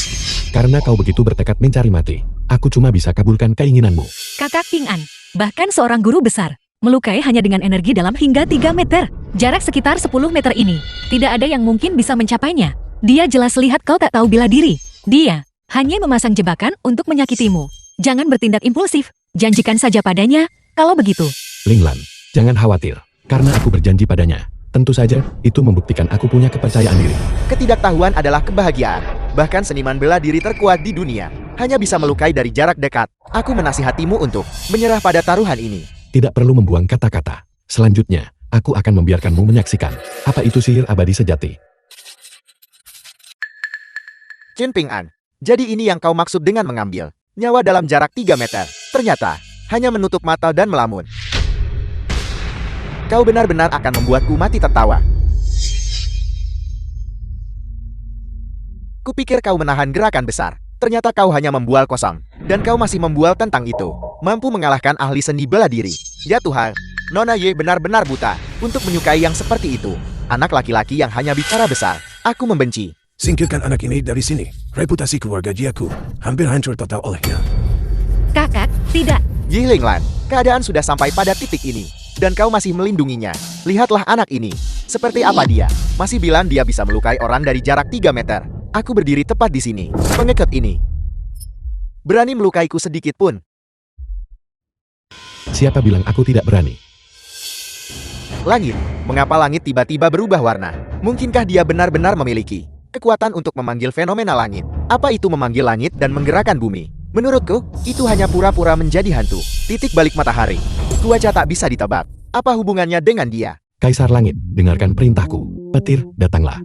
Karena kau begitu bertekad mencari mati, aku cuma bisa kabulkan keinginanmu. Kakak Ping An, bahkan seorang guru besar, melukai hanya dengan energi dalam hingga 3 meter. Jarak sekitar 10 meter ini, tidak ada yang mungkin bisa mencapainya. Dia jelas lihat kau tak tahu bela diri. Dia hanya memasang jebakan untuk menyakitimu. Jangan bertindak impulsif, janjikan saja padanya, kalau begitu. Ling Lan, jangan khawatir, karena aku berjanji padanya. Tentu saja, itu membuktikan aku punya kepercayaan diri. Ketidaktahuan adalah kebahagiaan. Bahkan seniman bela diri terkuat di dunia hanya bisa melukai dari jarak dekat. Aku menasihatimu untuk menyerah pada taruhan ini. Tidak perlu membuang kata-kata. Selanjutnya, aku akan membiarkanmu menyaksikan apa itu sihir abadi sejati. Chen Ping An, jadi ini yang kau maksud dengan mengambil nyawa dalam jarak 3 meter. Ternyata, hanya menutup mata dan melamun. Kau benar-benar akan membuatku mati tertawa. Kupikir kau menahan gerakan besar. Ternyata kau hanya membual kosong. Dan kau masih membual tentang itu. Mampu mengalahkan ahli seni bela diri. Ya Tuhan, Nona Ye benar-benar buta untuk menyukai yang seperti itu. Anak laki-laki yang hanya bicara besar. Aku membenci. Singkirkan anak ini dari sini. Reputasi keluarga Jiaku hampir hancur total olehnya. Kakak, tidak. Yi Linglan, keadaan sudah sampai pada titik ini. Dan kau masih melindunginya. Lihatlah anak ini. Seperti apa dia? Masih bilang dia bisa melukai orang dari jarak 3 meter. Aku berdiri tepat di sini. Pengeket ini berani melukaiku sedikit pun. Siapa bilang aku tidak berani? Langit. Mengapa langit tiba-tiba berubah warna? Mungkinkah dia benar-benar memiliki kekuatan untuk memanggil fenomena langit? Apa itu memanggil langit dan menggerakkan bumi? Menurutku, itu hanya pura-pura menjadi hantu. Titik balik matahari. Cuaca tak bisa ditebak. Apa hubungannya dengan dia? Kaisar Langit, dengarkan perintahku. Petir, datanglah.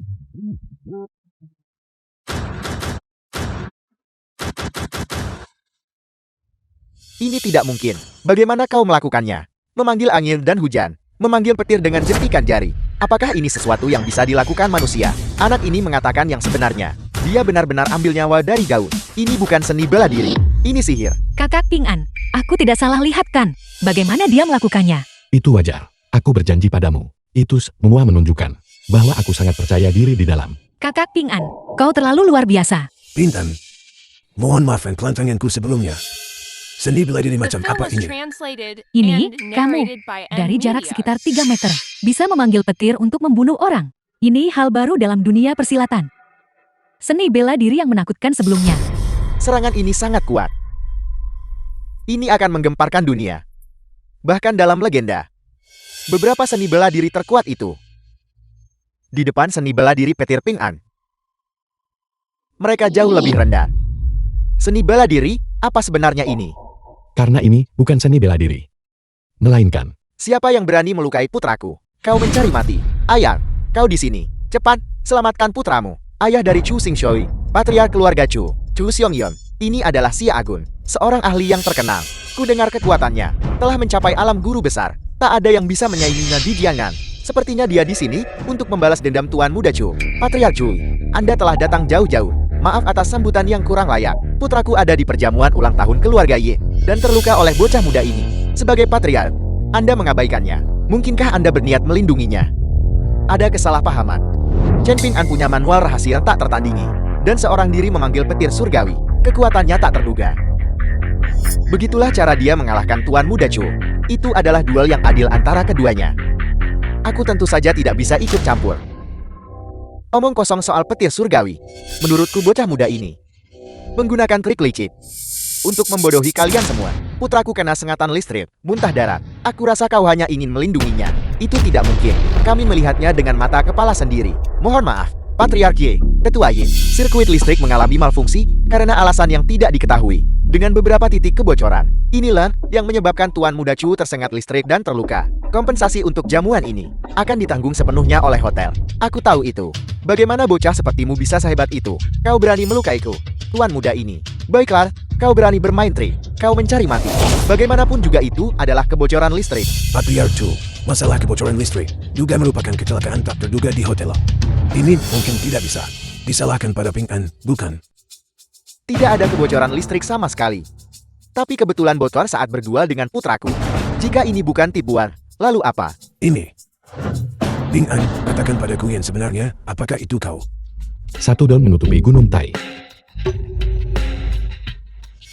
Ini tidak mungkin. Bagaimana kau melakukannya? Memanggil angin dan hujan. Memanggil petir dengan jentikan jari. Apakah ini sesuatu yang bisa dilakukan manusia? Anak ini mengatakan yang sebenarnya. Dia benar-benar ambil nyawa dari Gaun. Ini bukan seni bela diri. Ini sihir. Kakak Ping An, aku tidak salah lihat kan? Bagaimana dia melakukannya? Itu wajar. Aku berjanji padamu. Itu semua menunjukkan bahwa aku sangat percaya diri di dalam. Kakak Ping An, kau terlalu luar biasa. Pintan, mohon maafkan kelancanganku sebelumnya. Seni bela diri The macam film apa was ini? translated Ini, and kamu, narrated by dari jarak Media. sekitar 3 meter, bisa memanggil petir untuk membunuh orang. Ini hal baru dalam dunia persilatan. Seni bela diri yang menakutkan sebelumnya. Serangan ini sangat kuat. Ini akan menggemparkan dunia. Bahkan dalam legenda, beberapa seni bela diri terkuat itu di depan seni bela diri petir Ping An. Mereka jauh lebih rendah. Seni bela diri, apa sebenarnya ini? Karena ini bukan seni bela diri. Melainkan, Siapa yang berani melukai putraku? Kau mencari mati. Ayah, kau di sini. Cepat, selamatkan putramu. Ayah dari Chu Xingshui, patriark keluarga Chu, Chu Xiongyon. Ini adalah Xia Agun, seorang ahli yang terkenal. Ku dengar kekuatannya telah mencapai alam guru besar. Tak ada yang bisa menyainginya di Jiangnan. Sepertinya dia di sini untuk membalas dendam Tuan Muda Chu. Patriark Chu, Anda telah datang jauh-jauh. Maaf atas sambutan yang kurang layak. Putraku ada di perjamuan ulang tahun keluarga Ye dan terluka oleh bocah muda ini. Sebagai patriark, Anda mengabaikannya. Mungkinkah Anda berniat melindunginya? Ada kesalahpahaman. Chen Ping An punya manual rahasia tak tertandingi. Dan seorang diri memanggil petir surgawi. Kekuatannya tak terduga. Begitulah cara dia mengalahkan Tuan Muda Chu. Itu adalah duel yang adil antara keduanya. Aku tentu saja tidak bisa ikut campur. Omong kosong soal petir surgawi. Menurutku bocah muda ini menggunakan trik licik untuk membodohi kalian semua. Putraku kena sengatan listrik, muntah darah. Aku rasa kau hanya ingin melindunginya. Itu tidak mungkin. Kami melihatnya dengan mata kepala sendiri. Mohon maaf, Patriark Ye, Ketua Ye. Sirkuit listrik mengalami malfungsi karena alasan yang tidak diketahui. Dengan beberapa titik kebocoran. Inilah yang menyebabkan Tuan Muda Chu tersengat listrik dan terluka. Kompensasi untuk jamuan ini akan ditanggung sepenuhnya oleh hotel. Aku tahu itu. Bagaimana bocah sepertimu bisa sehebat itu? Kau berani melukaiku, Tuan Muda ini. Baiklah, kau berani bermain trik. Kau mencari mati. Bagaimanapun juga itu adalah kebocoran listrik. Patriark Chu, masalah kebocoran listrik juga merupakan kecelakaan tak terduga di hotel. Ini mungkin tidak bisa disalahkan pada Ping An, bukan? Tidak ada kebocoran listrik sama sekali. Tapi kebetulan bocor saat berduel dengan putraku. Jika ini bukan tipuan, lalu apa? Ini. Ping An, katakan padaku yang sebenarnya, apakah itu kau? Satu daun menutupi Gunung Tai.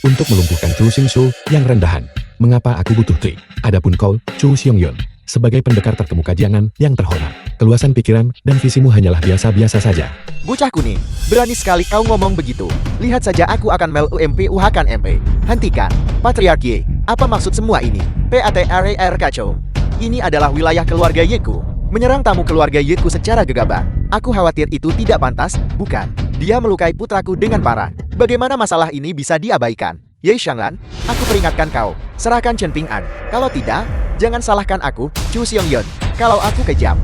Untuk melumpuhkan Chu Xingsu yang rendahan. Mengapa aku butuh trik? Adapun kau, Chu Xionghyun, sebagai pendekar terkemuka Jiangnan yang terhormat, keluasan pikiran dan visimu hanyalah biasa-biasa saja. Bocah kuning, berani sekali kau ngomong begitu. Lihat saja aku akan UMP uhakan MP. Hentikan. Patriarki. Apa maksud semua ini? PATRAR kacau. Ini adalah wilayah keluarga Yeku. Menyerang tamu keluarga Yeku secara gegabah. Aku khawatir itu tidak pantas, bukan? Dia melukai putraku dengan parah. Bagaimana masalah ini bisa diabaikan? Ye Xianglan, aku peringatkan kau. Serahkan Chen Ping'an. Kalau tidak, jangan salahkan aku, Chu Xionghyun. Kalau aku kejam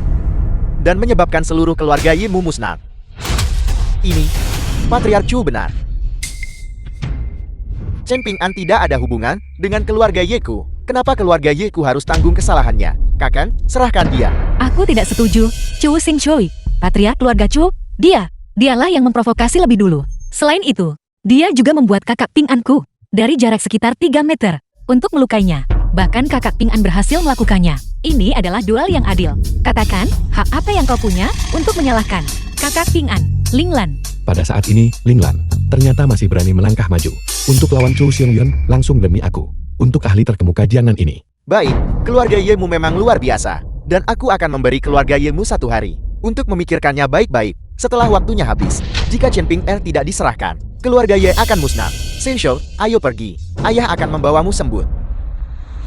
dan menyebabkan seluruh keluarga Yimu musnah. Ini, Patriark Chu benar. Chen Ping'an tidak ada hubungan dengan keluarga Yeku. Kenapa keluarga Yeku harus tanggung kesalahannya? Kakang, serahkan dia. Aku tidak setuju. Chu Xingchui, patriark keluarga Chu, dialah yang memprovokasi lebih dulu. Selain itu, dia juga membuat kakak Ping'anku dari jarak sekitar 3 meter untuk melukainya. Bahkan kakak Ping'an berhasil melakukannya. Ini adalah duel yang adil. Katakan, hak apa yang kau punya untuk menyalahkan kakak Ping'an, Linglan? Pada saat ini, Linglan ternyata masih berani melangkah maju. Untuk lawan Chu Xionghyun, langsung demi aku. Untuk ahli terkemuka Jiangnan ini. Baik, keluarga Yemu memang luar biasa. Dan aku akan memberi keluarga Yemu 1 hari untuk memikirkannya baik-baik setelah waktunya habis. Jika Chen Ping'er tidak diserahkan, keluarga Ye akan musnah. Sensho, ayo pergi. Ayah akan membawamu sembuh.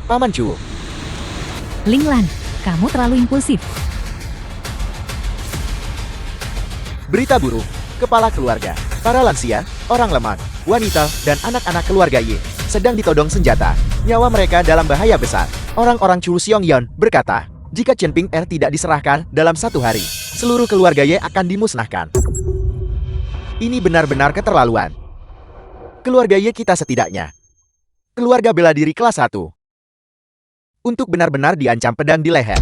Paman Chu. Linglan, kamu terlalu impulsif. Berita buruk, kepala keluarga, para lansia, orang lemah, wanita, dan anak-anak keluarga Ye sedang ditodong senjata. Nyawa mereka dalam bahaya besar. Orang-orang Chu Xionghyun berkata, jika Chen Ping'er tidak diserahkan dalam 1 hari, seluruh keluarga Ye akan dimusnahkan. Ini benar-benar keterlaluan. Keluarga Ye kita setidaknya keluarga bela diri kelas 1. Untuk benar-benar diancam pedang di leher.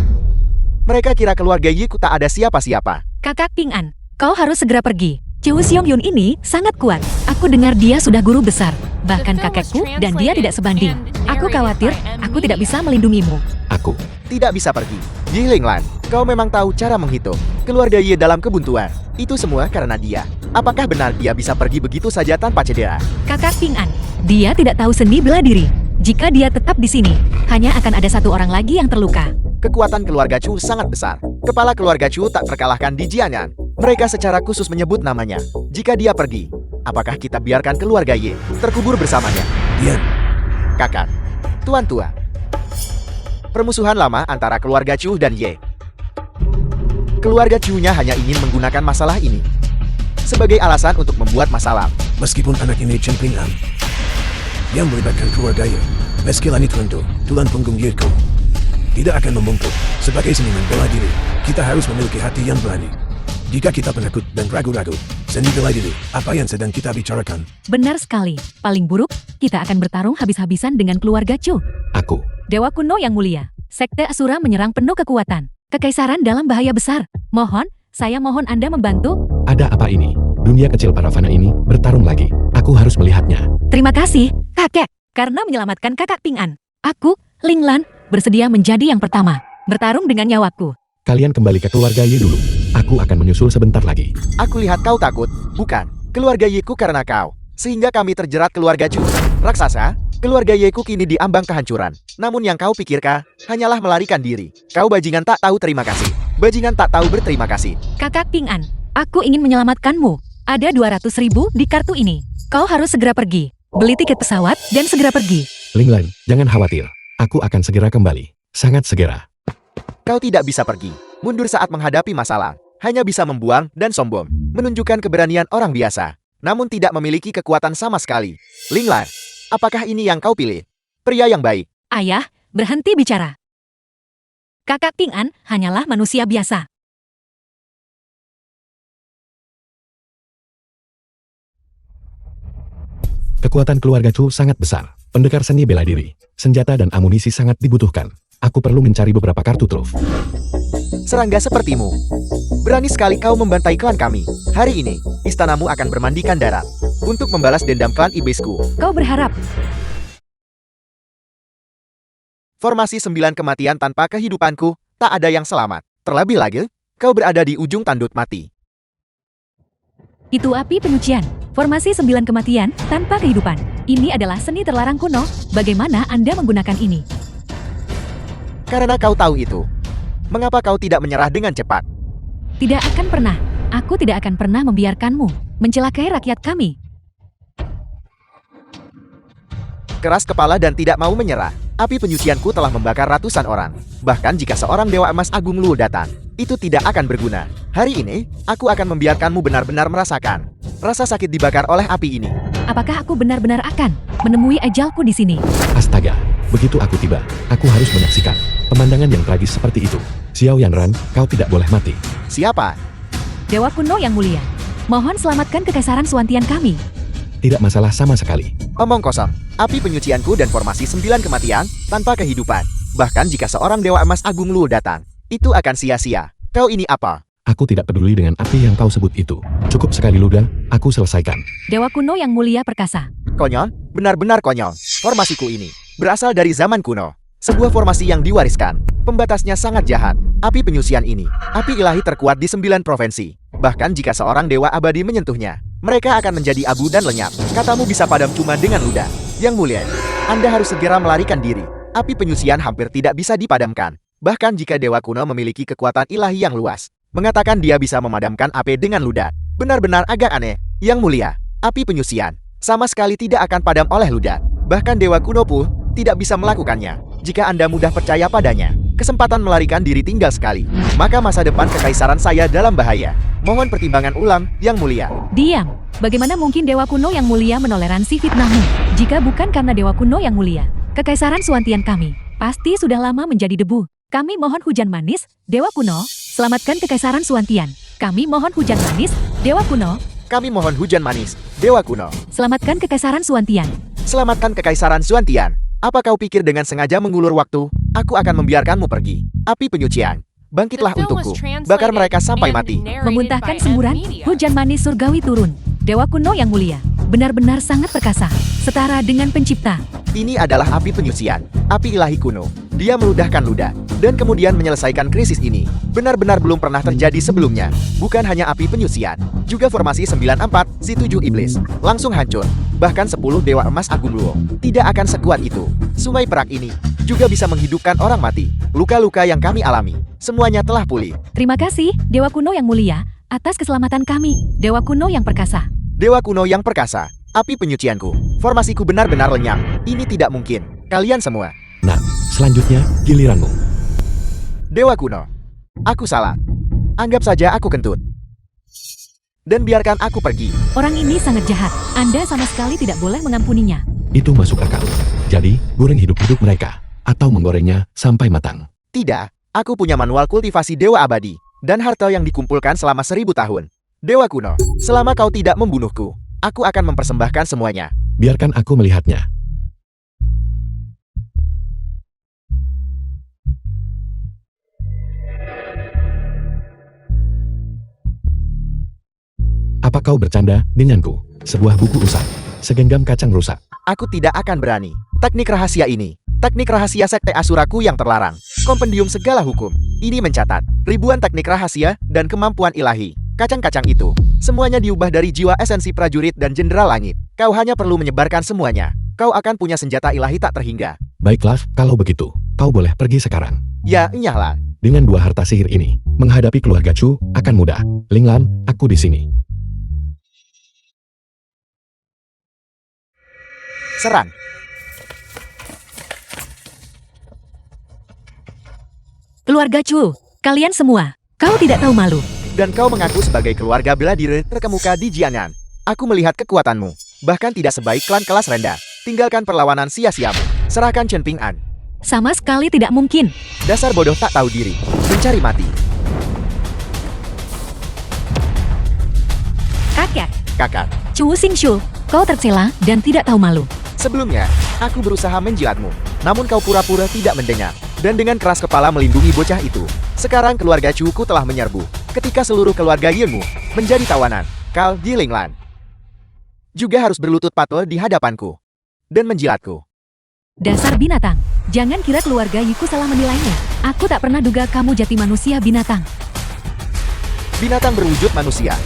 Mereka kira keluarga Ye tak ada siapa-siapa. Kakak Ping'an, kau harus segera pergi. Chu Xionghyun ini sangat kuat. Aku dengar dia sudah guru besar. Bahkan kakekku dan dia tidak sebanding. Aku khawatir aku tidak bisa melindungimu. Aku Tidak bisa pergi. Yi Linglan, kau memang tahu cara menghitung. Keluarga Ye dalam kebuntuan. Itu semua karena dia. Apakah benar dia bisa pergi begitu saja tanpa cedera? Kakak Ping'an, dia tidak tahu seni bela diri. Jika dia tetap di sini, hanya akan ada 1 orang lagi yang terluka. Kekuatan keluarga Chu sangat besar. Kepala keluarga Chu tak terkalahkan di Jiangnan. Mereka secara khusus menyebut namanya. Jika dia pergi, apakah kita biarkan keluarga Ye terkubur bersamanya? Diam. Kakak, tuan tua. Permusuhan lama antara keluarga Chu dan Ye. Keluarga Chu-nya hanya ingin menggunakan masalah ini sebagai alasan untuk membuat masalah. Meskipun anak ini Chen Ping'an yang melibatkan keluarga Ye, meski langit runtuh, tulang punggung Yeku tidak akan membungkuk. Sebagai seniman bela diri, kita harus memiliki hati yang berani. Jika kita penakut dan ragu-ragu, seni bela diri, apa yang sedang kita bicarakan? Benar sekali. Paling buruk, kita akan bertarung habis-habisan dengan keluarga Chu. Aku. Dewa kuno yang mulia. Sekte Asura menyerang penuh kekuatan. Kekaisaran dalam bahaya besar. Saya mohon Anda membantu. Ada apa ini? Dunia kecil para fana ini bertarung lagi. Aku harus melihatnya. Terima kasih, kakek. Karena menyelamatkan kakak Ping'an. Aku, Linglan, bersedia menjadi yang pertama. Bertarung dengan nyawaku. Kalian kembali ke keluarga Ye dulu. Aku akan menyusul sebentar lagi. Aku lihat kau takut. Bukan, keluarga Yeku karena kau. Sehingga kami terjerat keluarga Chu. Raksasa, keluarga Yeku kini diambang kehancuran. Namun yang kau pikirkan, hanyalah melarikan diri. Kau bajingan tak tahu terima kasih. Bajingan tak tahu berterima kasih. Kakak Ping'an, aku ingin menyelamatkanmu. Ada 200.000 di kartu ini. Kau harus segera pergi. Beli tiket pesawat dan segera pergi. Linglan, jangan khawatir. Aku akan segera kembali. Sangat segera. Kau tidak bisa pergi. Mundur saat menghadapi masalah. Hanya bisa membuang dan sombong. Menunjukkan keberanian orang biasa. Namun tidak memiliki kekuatan sama sekali. Linglan, apakah ini yang kau pilih? Pria yang baik. Ayah, berhenti bicara. Kakak Ping'an hanyalah manusia biasa. Kekuatan keluarga Chu sangat besar. Pendekar seni bela diri. Senjata dan amunisi sangat dibutuhkan. Aku perlu mencari beberapa kartu truf. Serangga sepertimu. Berani sekali kau membantai klan kami. Hari ini, istanamu akan bermandikan darah. Untuk membalas dendam klan iblisku. Kau berharap Formasi 9 kematian tanpa kehidupanku, tak ada yang selamat. Terlebih lagi, kau berada di ujung tanduk mati. Itu api penyucian. Formasi 9 kematian tanpa kehidupan. Ini adalah seni terlarang kuno. Bagaimana Anda menggunakan ini? Karena kau tahu itu. Mengapa kau tidak menyerah dengan cepat? Tidak akan pernah. Aku tidak akan pernah membiarkanmu mencelakai rakyat kami. Keras kepala dan tidak mau menyerah. Api penyucianku telah membakar ratusan orang. Bahkan jika seorang Dewa Emas Agung Luo datang, itu tidak akan berguna. Hari ini, aku akan membiarkanmu benar-benar merasakan rasa sakit dibakar oleh api ini. Apakah aku benar-benar akan menemui ajalku di sini? Astaga, begitu aku tiba, aku harus menyaksikan pemandangan yang tragis seperti itu. Xiao Yanran, kau tidak boleh mati. Siapa? Dewa kuno yang mulia, mohon selamatkan kekaisaran Suantian kami. Tidak masalah sama sekali. Omong kosong. Api penyucianku dan formasi 9 kematian tanpa kehidupan. Bahkan jika seorang Dewa Emas Agung Luo datang, itu akan sia-sia. Kau ini apa? Aku tidak peduli dengan api yang kau sebut itu. Cukup sekali ludah, aku selesaikan. Dewa kuno yang mulia perkasa. Konyol? Benar-benar konyol. Formasiku ini berasal dari zaman kuno. Sebuah formasi yang diwariskan. Pembatasnya sangat jahat. Api penyucian ini, api ilahi terkuat di 9 provinsi. Bahkan jika seorang dewa abadi menyentuhnya, mereka akan menjadi abu dan lenyap. Katamu bisa padam cuma dengan ludah. Yang mulia, Anda harus segera melarikan diri. Api penyucian hampir tidak bisa dipadamkan. Bahkan jika dewa kuno memiliki kekuatan ilahi yang luas, mengatakan dia bisa memadamkan api dengan ludah. Benar-benar agak aneh. Yang mulia, api penyucian sama sekali tidak akan padam oleh ludah. Bahkan dewa kuno pun tidak bisa melakukannya. Jika Anda mudah percaya padanya, kesempatan melarikan diri tinggal sekali. Maka masa depan kekaisaran saya dalam bahaya. Mohon pertimbangan ulang, Yang Mulia. Diam. Bagaimana mungkin Dewa kuno yang mulia menoleransi fitnahmu? Jika bukan karena Dewa kuno yang mulia, kekaisaran Suantian kami pasti sudah lama menjadi debu. Kami mohon hujan manis, Dewa kuno, selamatkan kekaisaran Suantian. Kami mohon hujan manis, Dewa kuno. Kami mohon hujan manis, Dewa kuno. Selamatkan kekaisaran Suantian. Selamatkan kekaisaran Suantian. Apa kau pikir dengan sengaja mengulur waktu? Aku akan membiarkanmu pergi. Api penyucian, bangkitlah untukku. Bakar mereka sampai mati. Memuntahkan semburan, hujan manis surgawi turun. Dewa kuno yang mulia, benar-benar sangat perkasa, setara dengan pencipta. Ini adalah api penyucian, api ilahi kuno. Dia meludahkan ludah, dan kemudian menyelesaikan krisis ini. Benar-benar belum pernah terjadi sebelumnya. Bukan hanya api penyucian, juga formasi 94, si 7 iblis, langsung hancur. Bahkan 10 Dewa Emas Agung Luo tidak akan sekuat itu. Sungai perak ini juga bisa menghidupkan orang mati. Luka-luka yang kami alami, semuanya telah pulih. Terima kasih, Dewa kuno yang mulia, atas keselamatan kami. Dewa kuno yang perkasa. Dewa kuno yang perkasa, api penyucianku, formasiku benar-benar lenyap. Ini tidak mungkin. Kalian semua. Nah, selanjutnya giliranmu. Dewa kuno, aku salah. Anggap saja aku kentut. Dan biarkan aku pergi. Orang ini sangat jahat. Anda sama sekali tidak boleh mengampuninya. Itu masuk akal. Jadi, goreng hidup-hidup mereka. Atau menggorengnya sampai matang. Tidak, aku punya manual kultivasi Dewa Abadi. Dan harta yang dikumpulkan selama 1000 tahun. Dewa kuno, selama kau tidak membunuhku, aku akan mempersembahkan semuanya. Biarkan aku melihatnya. Apa kau bercanda denganku? Sebuah buku rusak. Segenggam kacang rusak. Aku tidak akan berani. Teknik rahasia ini. Teknik rahasia sekte Asuraku yang terlarang. Kompendium segala hukum. Ini mencatat ribuan teknik rahasia dan kemampuan ilahi. Kacang-kacang itu semuanya diubah dari jiwa esensi prajurit dan jenderal langit. Kau hanya perlu menyebarkan semuanya. Kau akan punya senjata ilahi tak terhingga. Baiklah, kalau begitu, kau boleh pergi sekarang. Ya, nyahlah. Dengan 2 harta sihir ini, menghadapi keluarga Chu akan mudah. Linglan, aku di sini. Serang. Keluarga Chu, kalian semua, kau tidak tahu malu. Dan kau mengaku sebagai keluarga bela diri terkemuka di Jiangnan. Aku melihat kekuatanmu. Bahkan tidak sebaik klan kelas rendah. Tinggalkan perlawanan sia-siamu. Serahkan Chen Ping'an. Sama sekali tidak mungkin. Dasar bodoh tak tahu diri. Mencari mati. Kakak. Chu Xingshu, kau tercela dan tidak tahu malu. Sebelumnya, aku berusaha menjilatmu. Namun kau pura-pura tidak mendengar. Dan dengan keras kepala melindungi bocah itu. Sekarang keluarga Chuku telah menyerbu. Ketika seluruh keluarga Yilmu menjadi tawanan, kau di Linglan juga harus berlutut patuh di hadapanku. Dan menjilatku. Dasar binatang. Jangan kira keluarga Yiku salah menilaimu. Aku tak pernah duga kamu jati manusia binatang. Binatang berwujud manusia.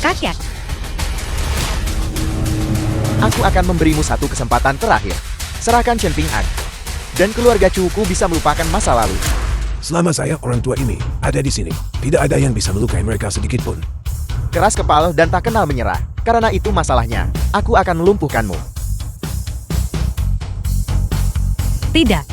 Kakek, Aku akan memberimu satu kesempatan terakhir. Serahkan Chen Ping An. Dan keluarga Chuku bisa melupakan masa lalu. Selama saya orang tua ini ada di sini, tidak ada yang bisa melukai mereka sedikit pun. Keras kepala dan tak kenal menyerah. Karena itu masalahnya. Aku akan melumpuhkanmu. tidak.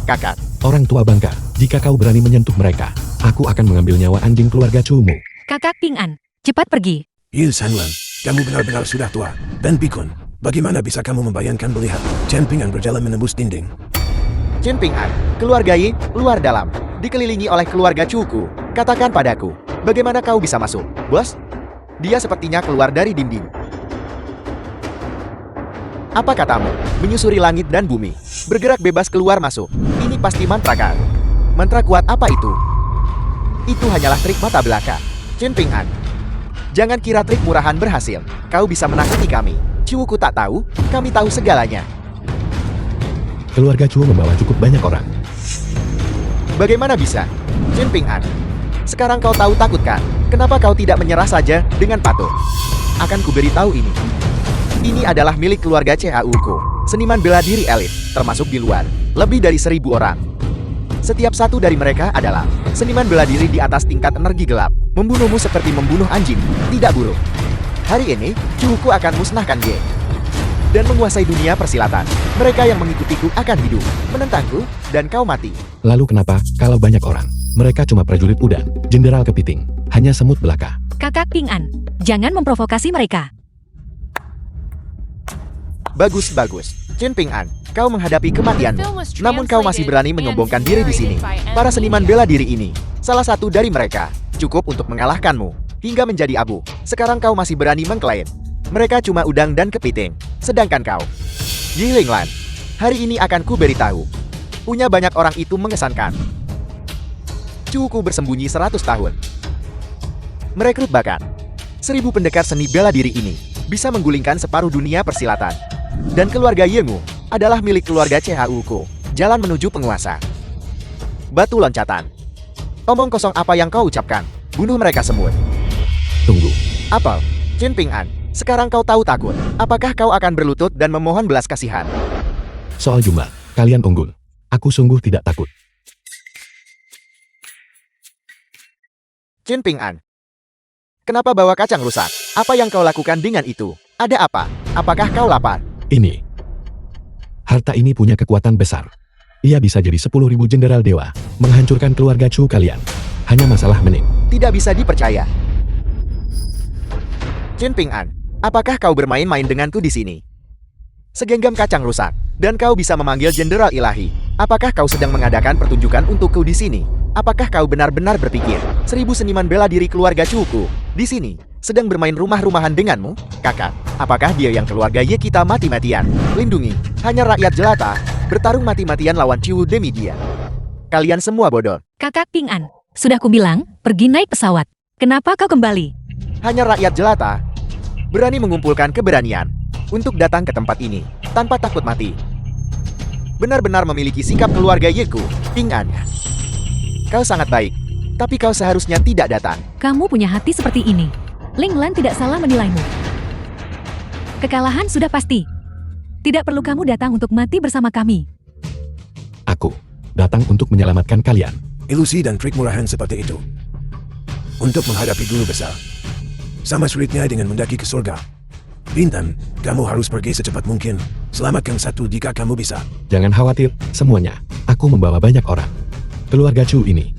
Kakak. Orang tua bangka, jika kau berani menyentuh mereka, aku akan mengambil nyawa anjing keluarga Chumu. Kakak Ping An, cepat pergi. Yil Sanlan, kamu benar-benar sudah tua dan pikun. Bagaimana bisa kamu membayangkan melihat Chen Ping An berjalan menembus dinding? Chen Ping An, keluarga Yi, luar dalam. Dikelilingi oleh keluarga Chuku. Katakan padaku, bagaimana kau bisa masuk, bos? Dia sepertinya keluar dari dinding. Apa katamu? Menyusuri langit dan bumi. Bergerak bebas keluar masuk. Ini pasti mantra kan? Mantra kuat apa itu? Itu hanyalah trik mata belaka. Chen Ping An. Jangan kira trik murahan berhasil. Kau bisa menakuti kami. Chuku tak tahu, kami tahu segalanya. Keluarga Chu membawa cukup banyak orang. Bagaimana bisa? Chen Ping An. Sekarang kau tahu takut kan? Kenapa kau tidak menyerah saja dengan patuh? Akan kuberitahu ini. Ini adalah milik keluarga CHUku, seniman bela diri elit, termasuk di luar, lebih dari 1.000 orang. Setiap satu dari mereka adalah seniman bela diri di atas tingkat energi gelap, membunuhmu seperti membunuh anjing, tidak buruk. Hari ini, Chuku akan musnahkan Ye dan menguasai dunia persilatan. Mereka yang mengikutiku akan hidup, menentangku, dan kau mati. Lalu kenapa, kalau banyak orang, mereka cuma prajurit udan, jenderal kepiting, hanya semut belaka. Kakak Ping An, jangan memprovokasi mereka. Bagus. Chen Ping An, kau menghadapi kematianmu. Namun kau masih berani menyombongkan diri di sini. Para seniman bela diri ini, salah satu dari mereka, cukup untuk mengalahkanmu, hingga menjadi abu. Sekarang kau masih berani mengklaim. Mereka cuma udang dan kepiting. Sedangkan kau, Yi Linglan, hari ini akan ku beritahu. Punya banyak orang itu mengesankan. Chuku bersembunyi 100 tahun. Merekrut bakat. 1.000 pendekar seni bela diri ini bisa menggulingkan separuh dunia persilatan. Dan keluarga Yemu adalah milik keluarga CHUku. Jalan menuju penguasa. Batu loncatan. Omong kosong apa yang kau ucapkan? Bunuh mereka semua. Tunggu. Apel, Chen Ping An, sekarang kau tahu takut. Apakah kau akan berlutut dan memohon belas kasihan? Soal jumlah, kalian unggul. Aku sungguh tidak takut. Chen Ping An, kenapa bawa kacang rusak? Apa yang kau lakukan dengan itu? Ada apa? Apakah kau lapar? Ini. Harta ini punya kekuatan besar. Ia bisa jadi 10.000 jenderal dewa, menghancurkan keluarga Chu kalian. Hanya masalah menit. Tidak bisa dipercaya. Chen Ping An, apakah kau bermain-main denganku di sini? Segenggam kacang rusak, dan kau bisa memanggil jenderal ilahi. Apakah kau sedang mengadakan pertunjukan untukku di sini? Apakah kau benar-benar berpikir 1.000 seniman bela diri keluarga Chuku di sini sedang bermain rumah-rumahan denganmu? Kakak, apakah dia yang keluarga Ye kita mati-matian? Lindungi, hanya rakyat jelata, bertarung mati-matian lawan Chu Demidia. Kalian semua bodoh. Kakak Ping An, sudah kubilang, pergi naik pesawat. Kenapa kau kembali? Hanya rakyat jelata berani mengumpulkan keberanian untuk datang ke tempat ini tanpa takut mati. Benar-benar memiliki sikap keluarga Yeku, Ping An. Kau sangat baik, tapi kau seharusnya tidak datang. Kamu punya hati seperti ini. Ling Lan tidak salah menilaimu. Kekalahan sudah pasti. Tidak perlu kamu datang untuk mati bersama kami. Aku datang untuk menyelamatkan kalian. Ilusi dan trik murahan seperti itu. Untuk menghadapi guru besar. Sama sulitnya dengan mendaki ke surga. Bintang, kamu harus pergi secepat mungkin. Selamatkan satu jika kamu bisa. Jangan khawatir, semuanya. Aku membawa banyak orang. Keluarga Chu ini.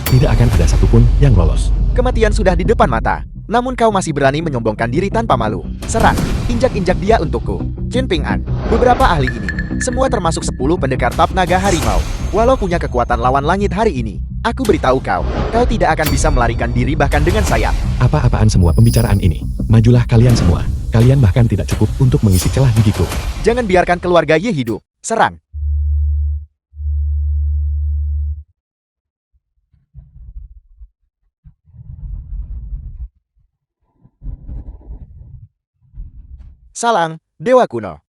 Tidak akan ada satupun yang lolos. Kematian sudah di depan mata, namun kau masih berani menyombongkan diri tanpa malu. Serang, injak-injak dia untukku. Chen Ping An, beberapa ahli ini, semua termasuk 10 pendekar top naga harimau. Walau punya kekuatan lawan langit hari ini, aku beritahu kau, kau tidak akan bisa melarikan diri bahkan dengan sayap. Apa-apaan semua pembicaraan ini? Majulah kalian semua. Kalian bahkan tidak cukup untuk mengisi celah gigiku. Jangan biarkan keluarga Ye hidup. Serang. Salang, Dewa Kuno.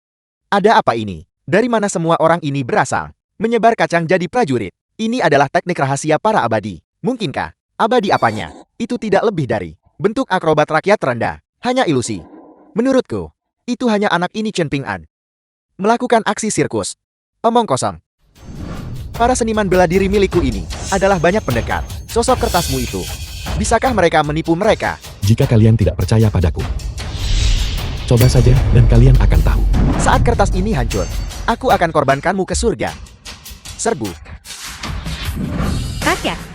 Ada apa ini? Dari mana semua orang ini berasal? Menyebar kacang jadi prajurit. Ini adalah teknik rahasia para abadi. Mungkinkah? Abadi apanya? Itu tidak lebih dari Bentuk akrobat rakyat terendah, hanya ilusi. Menurutku, itu hanya anak ini Chen Ping-an. Melakukan aksi sirkus. Omong kosong. Para seniman bela diri milikku ini adalah banyak pendekat. Sosok kertasmu itu. Bisakah mereka menipu mereka? Jika kalian tidak percaya padaku, coba saja dan kalian akan tahu. Saat kertas ini hancur, aku akan korbankanmu ke surga. Serbu. Rakyat.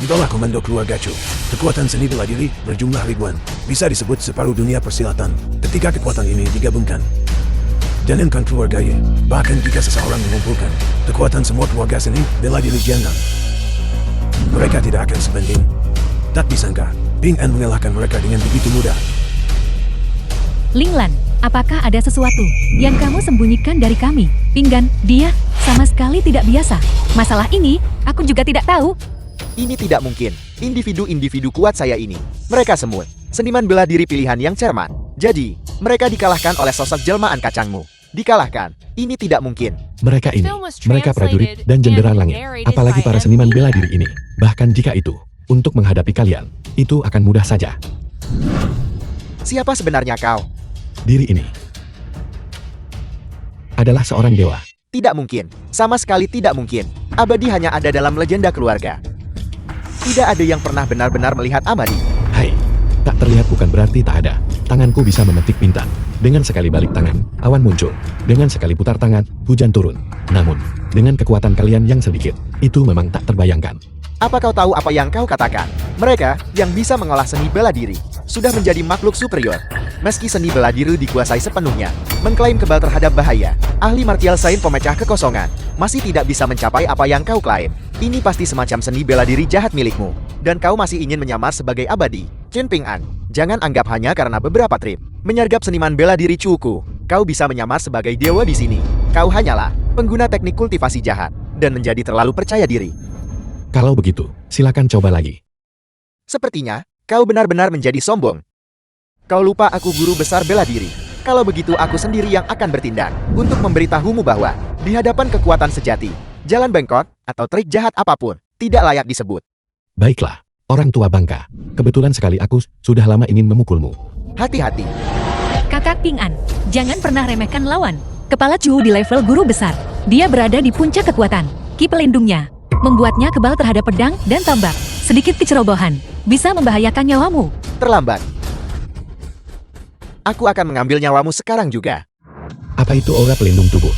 Di bawah komando keluarga Chu, kekuatan seni bela diri berjumlah ribuan. Bisa disebut separuh dunia persilatan ketika kekuatan ini digabungkan. Jangankan keluarga Ye, bahkan jika seseorang mengumpulkan kekuatan semua keluarga seni bela diri Jiangnan, mereka tidak akan sebanding. Tak disangka, Ping-an mengalahkan mereka dengan begitu mudah. Linglan, apakah ada sesuatu yang kamu sembunyikan dari kami? Pinggan, dia sama sekali tidak biasa. Masalah ini, aku juga tidak tahu. Ini tidak mungkin. Individu-individu kuat saya ini. Mereka semut. Seniman bela diri pilihan yang cermat. Jadi, mereka dikalahkan oleh sosok jelmaan kacangmu. Dikalahkan. Ini tidak mungkin. Mereka ini, mereka prajurit dan jenderal langit. Apalagi para seniman bela diri ini. Bahkan jika itu, untuk menghadapi kalian, itu akan mudah saja. Siapa sebenarnya kau? Diri ini adalah seorang dewa. Tidak mungkin. Sama sekali tidak mungkin. Abadi hanya ada dalam legenda keluarga. Tidak ada yang pernah benar-benar melihat Abadi. Hai, tak terlihat bukan berarti tak ada. Tanganku bisa memetik bintang. Dengan sekali balik tangan, awan muncul. Dengan sekali putar tangan, hujan turun. Namun, dengan kekuatan kalian yang sedikit, itu memang tak terbayangkan. Apa kau tahu apa yang kau katakan? Mereka yang bisa mengolah seni bela diri sudah menjadi makhluk superior. Meski seni bela diri dikuasai sepenuhnya, mengklaim kebal terhadap bahaya, ahli martial sains pemecah kekosongan, masih tidak bisa mencapai apa yang kau klaim. Ini pasti semacam seni bela diri jahat milikmu. Dan kau masih ingin menyamar sebagai Abadi. Chen Ping-an, jangan anggap hanya karena beberapa trip menyergap seniman bela diri cuku, kau bisa menyamar sebagai dewa di sini. Kau hanyalah pengguna teknik kultivasi jahat dan menjadi terlalu percaya diri. Kalau begitu, silakan coba lagi. Sepertinya, kau benar-benar menjadi sombong. Kau lupa aku guru besar bela diri. Kalau begitu aku sendiri yang akan bertindak untuk memberitahumu bahwa di hadapan kekuatan sejati, jalan bengkok atau trik jahat apapun tidak layak disebut. Baiklah, orang tua bangka. Kebetulan sekali aku sudah lama ingin memukulmu. Hati-hati. Kakak Ping-an, jangan pernah remehkan lawan. Kepala Chu di level guru besar. Dia berada di puncak kekuatan. Ki pelindungnya membuatnya kebal terhadap pedang dan tombak. Sedikit kecerobohan bisa membahayakan nyawamu. Terlambat. Aku akan mengambil nyawamu sekarang juga. Apa itu aura pelindung tubuh?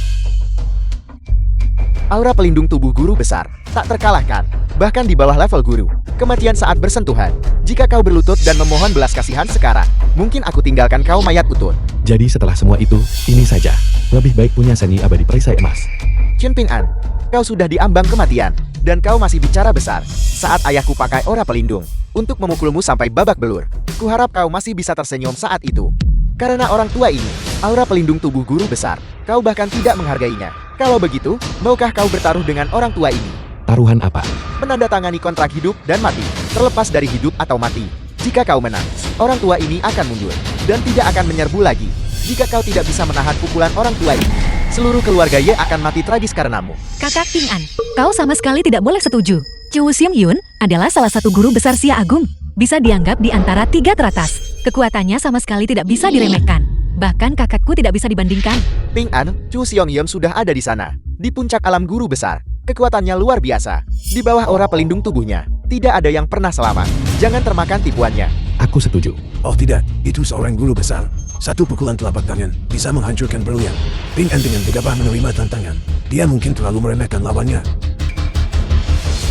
Aura pelindung tubuh guru besar tak terkalahkan, bahkan di bawah level guru. Kematian saat bersentuhan. Jika kau berlutut dan memohon belas kasihan sekarang, mungkin aku tinggalkan kau mayat utuh. Jadi setelah semua itu, ini saja. Lebih baik punya seni abadi perisai emas. Chen Ping-an, kau sudah diambang kematian, dan kau masih bicara besar. Saat ayahku pakai aura pelindung untuk memukulmu sampai babak belur, kuharap kau masih bisa tersenyum saat itu. Karena orang tua ini, aura pelindung tubuh guru besar, kau bahkan tidak menghargainya. Kalau begitu, maukah kau bertaruh dengan orang tua ini? Taruhan apa? Menandatangani kontrak hidup dan mati, terlepas dari hidup atau mati. Jika kau menang, orang tua ini akan mundur, dan tidak akan menyerbu lagi. Jika kau tidak bisa menahan pukulan orang tua ini, seluruh keluarga Ye akan mati tragis karenamu. Kakak Ping-an, kau sama sekali tidak boleh setuju. Chu Xiong-yun adalah salah satu guru besar Xia Agung. Bisa dianggap di antara tiga teratas. Kekuatannya sama sekali tidak bisa diremehkan. Bahkan kakakku tidak bisa dibandingkan. Ping-an, Chu Xiong-yum sudah ada di sana, di puncak alam guru besar. Kekuatannya luar biasa. Di bawah aura pelindung tubuhnya, tidak ada yang pernah selamat. Jangan termakan tipuannya. Aku setuju. Oh tidak, itu seorang guru besar. Satu pukulan telapak tangan bisa menghancurkan berlian. Ping-an dengan gegabah menerima tantangan. Dia mungkin terlalu meremehkan lawannya.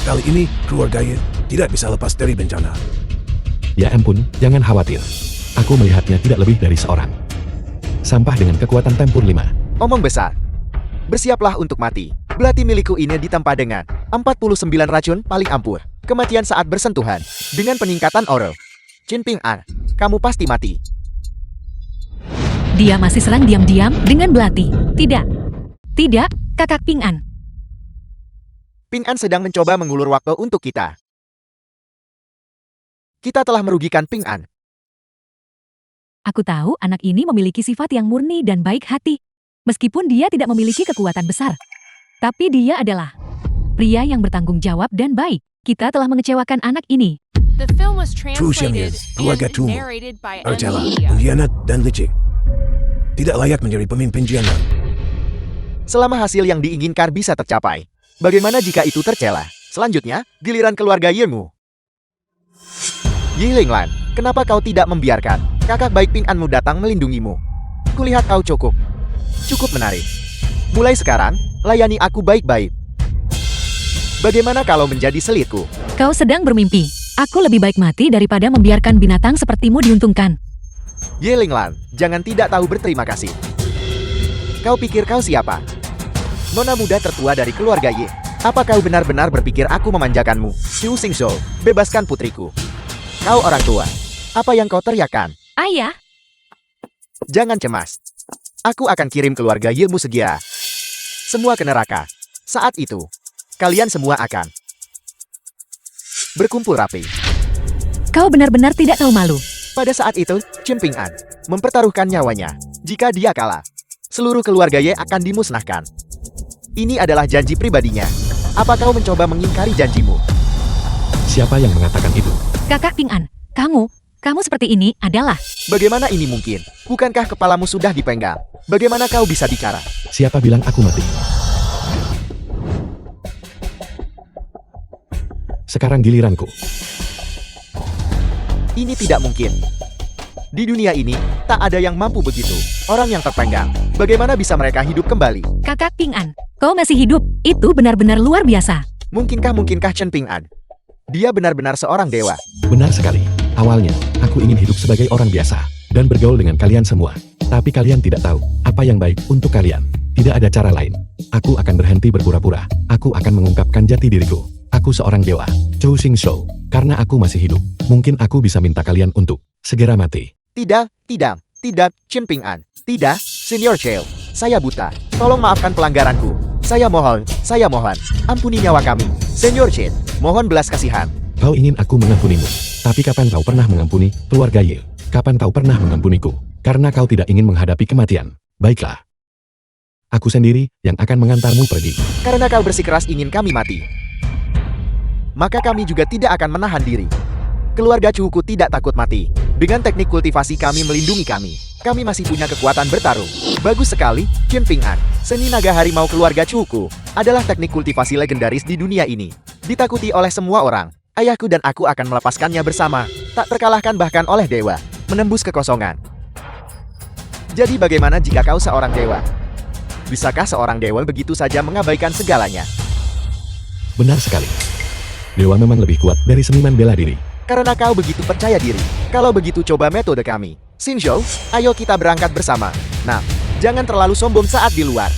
Kali ini, keluarga Ye tidak bisa lepas dari bencana. Ya ampun, jangan khawatir. Aku melihatnya tidak lebih dari seorang. Sampah dengan kekuatan tempur 5. Omong besar. Bersiaplah untuk mati. Belati milikku ini ditempa dengan 49 racun paling ampuh. Kematian saat bersentuhan. Dengan peningkatan aura. Chen Ping-an, kamu pasti mati. Dia masih serang diam-diam dengan belati. Tidak. Tidak, kakak Ping-an. Ping-an sedang mencoba mengulur waktu untuk kita. Kita telah merugikan Ping-an. Aku tahu anak ini memiliki sifat yang murni dan baik hati. Meskipun dia tidak memiliki kekuatan besar. Tapi dia adalah pria yang bertanggung jawab dan baik. Kita telah mengecewakan anak ini. The film was Terus yang translated keluarga and Tumo narrated by adalah Media. pengkhianat dan licik. Tidak layak menjadi pemimpin Jianan. Selama hasil yang diinginkan bisa tercapai, bagaimana jika itu tercela? Selanjutnya, giliran keluarga Yemu. Yi Linglan, kenapa kau tidak membiarkan kakak baik Ping Anmu datang melindungimu? Kulihat kau cukup menarik. Mulai sekarang, layani aku baik-baik. Bagaimana kalau menjadi selitku? Kau sedang bermimpi. Aku lebih baik mati daripada membiarkan binatang sepertimu diuntungkan. Ye Linglan, jangan tidak tahu berterima kasih. Kau pikir kau siapa? Nona muda tertua dari keluarga Ye. Apa kau benar-benar berpikir aku memanjakanmu? Xu Xingshou, bebaskan putriku. Kau orang tua. Apa yang kau teriakkan? Ayah, Jangan cemas. Aku akan kirim keluarga Yemu segera. Semua ke neraka. Saat itu, kalian semua akan berkumpul rapi. kau benar-benar tidak tahu malu. Pada saat itu, Chen Ping'an mempertaruhkan nyawanya. Jika dia kalah, seluruh keluarga Ye akan dimusnahkan. Ini adalah janji pribadinya. Apa kau mencoba mengingkari janjimu? Siapa yang mengatakan itu? Kakak Ping An, kamu seperti ini adalah... Bagaimana ini mungkin? Bukankah kepalamu sudah dipenggal? Bagaimana kau bisa bicara? Siapa bilang aku mati? Sekarang giliranku. Ini tidak mungkin. Di dunia ini, tak ada yang mampu begitu. Orang yang terpenggal. Bagaimana bisa mereka hidup kembali? Kakak Ping An, kau masih hidup. Itu benar-benar luar biasa. Mungkinkah Chen Ping'an? Dia benar-benar seorang dewa. Benar sekali. Awalnya, aku ingin hidup sebagai orang biasa dan bergaul dengan kalian semua. Tapi kalian tidak tahu apa yang baik untuk kalian. Tidak ada cara lain. Aku akan berhenti berpura-pura. Aku akan mengungkapkan jati diriku. Aku seorang dewa, Xu Xingshou. Karena aku masih hidup, mungkin aku bisa minta kalian untuk segera mati. Tidak, Chen Ping'an. Tidak, Senior Cheo. Saya buta. Tolong maafkan pelanggaranku. Saya mohon. Ampuni nyawa kami. Senior Chen, mohon belas kasihan. Kau ingin aku mengampunimu. Tapi kapan kau pernah mengampuni keluarga Ye? Kapan kau pernah mengampuniku? Karena kau tidak ingin menghadapi kematian. Baiklah. Aku sendiri yang akan mengantarmu pergi. Karena kau bersikeras ingin kami mati, maka kami juga tidak akan menahan diri. Keluarga Cuuku tidak takut mati. Dengan teknik kultivasi kami melindungi kami. Kami masih punya kekuatan bertarung. Bagus sekali, Chen Ping'an. Seni naga harimau keluarga Cuuku adalah teknik kultivasi legendaris di dunia ini. Ditakuti oleh semua orang. Ayahku dan aku akan melepaskannya bersama. Tak terkalahkan bahkan oleh dewa. Menembus kekosongan. Jadi bagaimana jika kau seorang dewa? Bisakah seorang dewa begitu saja mengabaikan segalanya? Benar sekali. Dewa memang lebih kuat dari seniman bela diri. Karena kau begitu percaya diri. Kalau begitu coba metode kami. Xingzhou, ayo kita berangkat bersama. Nah, jangan terlalu sombong saat di luar.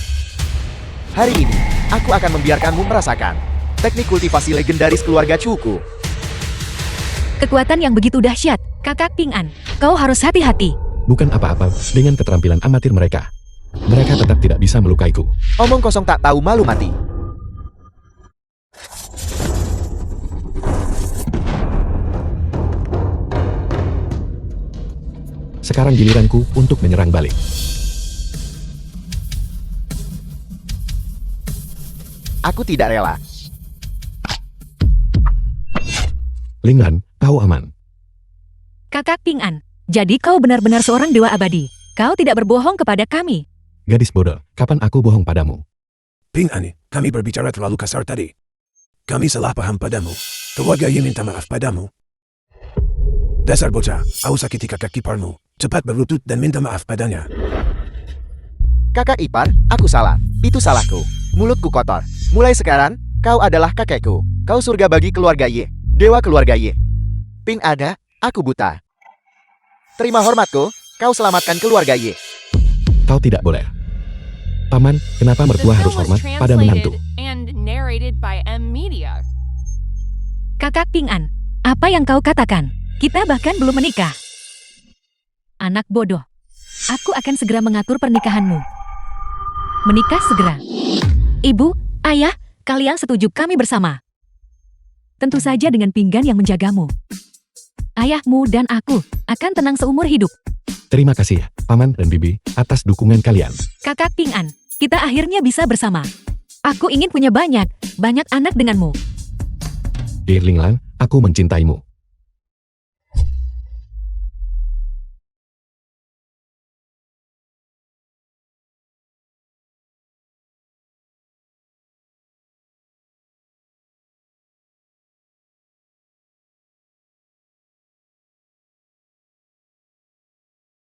Hari ini, aku akan membiarkanmu merasakan teknik kultivasi legendaris keluarga Cuuku. Kekuatan yang begitu dahsyat. Kakak Ping An, kau harus hati-hati. Bukan apa-apa dengan keterampilan amatir mereka. Mereka tetap tidak bisa melukaiku. Omong kosong tak tahu malu mati. Sekarang giliranku untuk menyerang balik. Aku tidak rela. Linglan, kau aman. Kakak Ping An, jadi kau benar-benar seorang dewa abadi. Kau tidak berbohong kepada kami. Gadis bodoh, kapan aku bohong padamu? Ping'an, kami berbicara terlalu kasar tadi. Kami salah paham padamu. Keluarga Ye minta maaf padamu. Dasar bocah, aku sakiti kakak iparmu. Cepat berlutut dan minta maaf padanya. Kakak ipar, aku salah. Itu salahku. Mulutku kotor. Mulai sekarang, kau adalah kakekku. Kau surga bagi keluarga Ye. Dewa keluarga Ye. Ping ada, aku buta. Terima hormatku, kau selamatkan keluarga Ye. Kau tidak boleh. Paman, kenapa The mertua harus film was hormat pada menantu? translated and narrated by Media. Kakak Ping An, apa yang kau katakan? Kita bahkan belum menikah. Anak bodoh. Aku akan segera mengatur pernikahanmu. Menikah segera. Ibu, ayah, kalian setuju kami bersama? Tentu saja dengan pinggan yang menjagamu. Ayahmu dan aku akan tenang seumur hidup. Terima kasih, Paman dan Bibi, atas dukungan kalian. Kakak Ping An, kita akhirnya bisa bersama. Aku ingin punya banyak anak denganmu. Linglan, aku mencintaimu.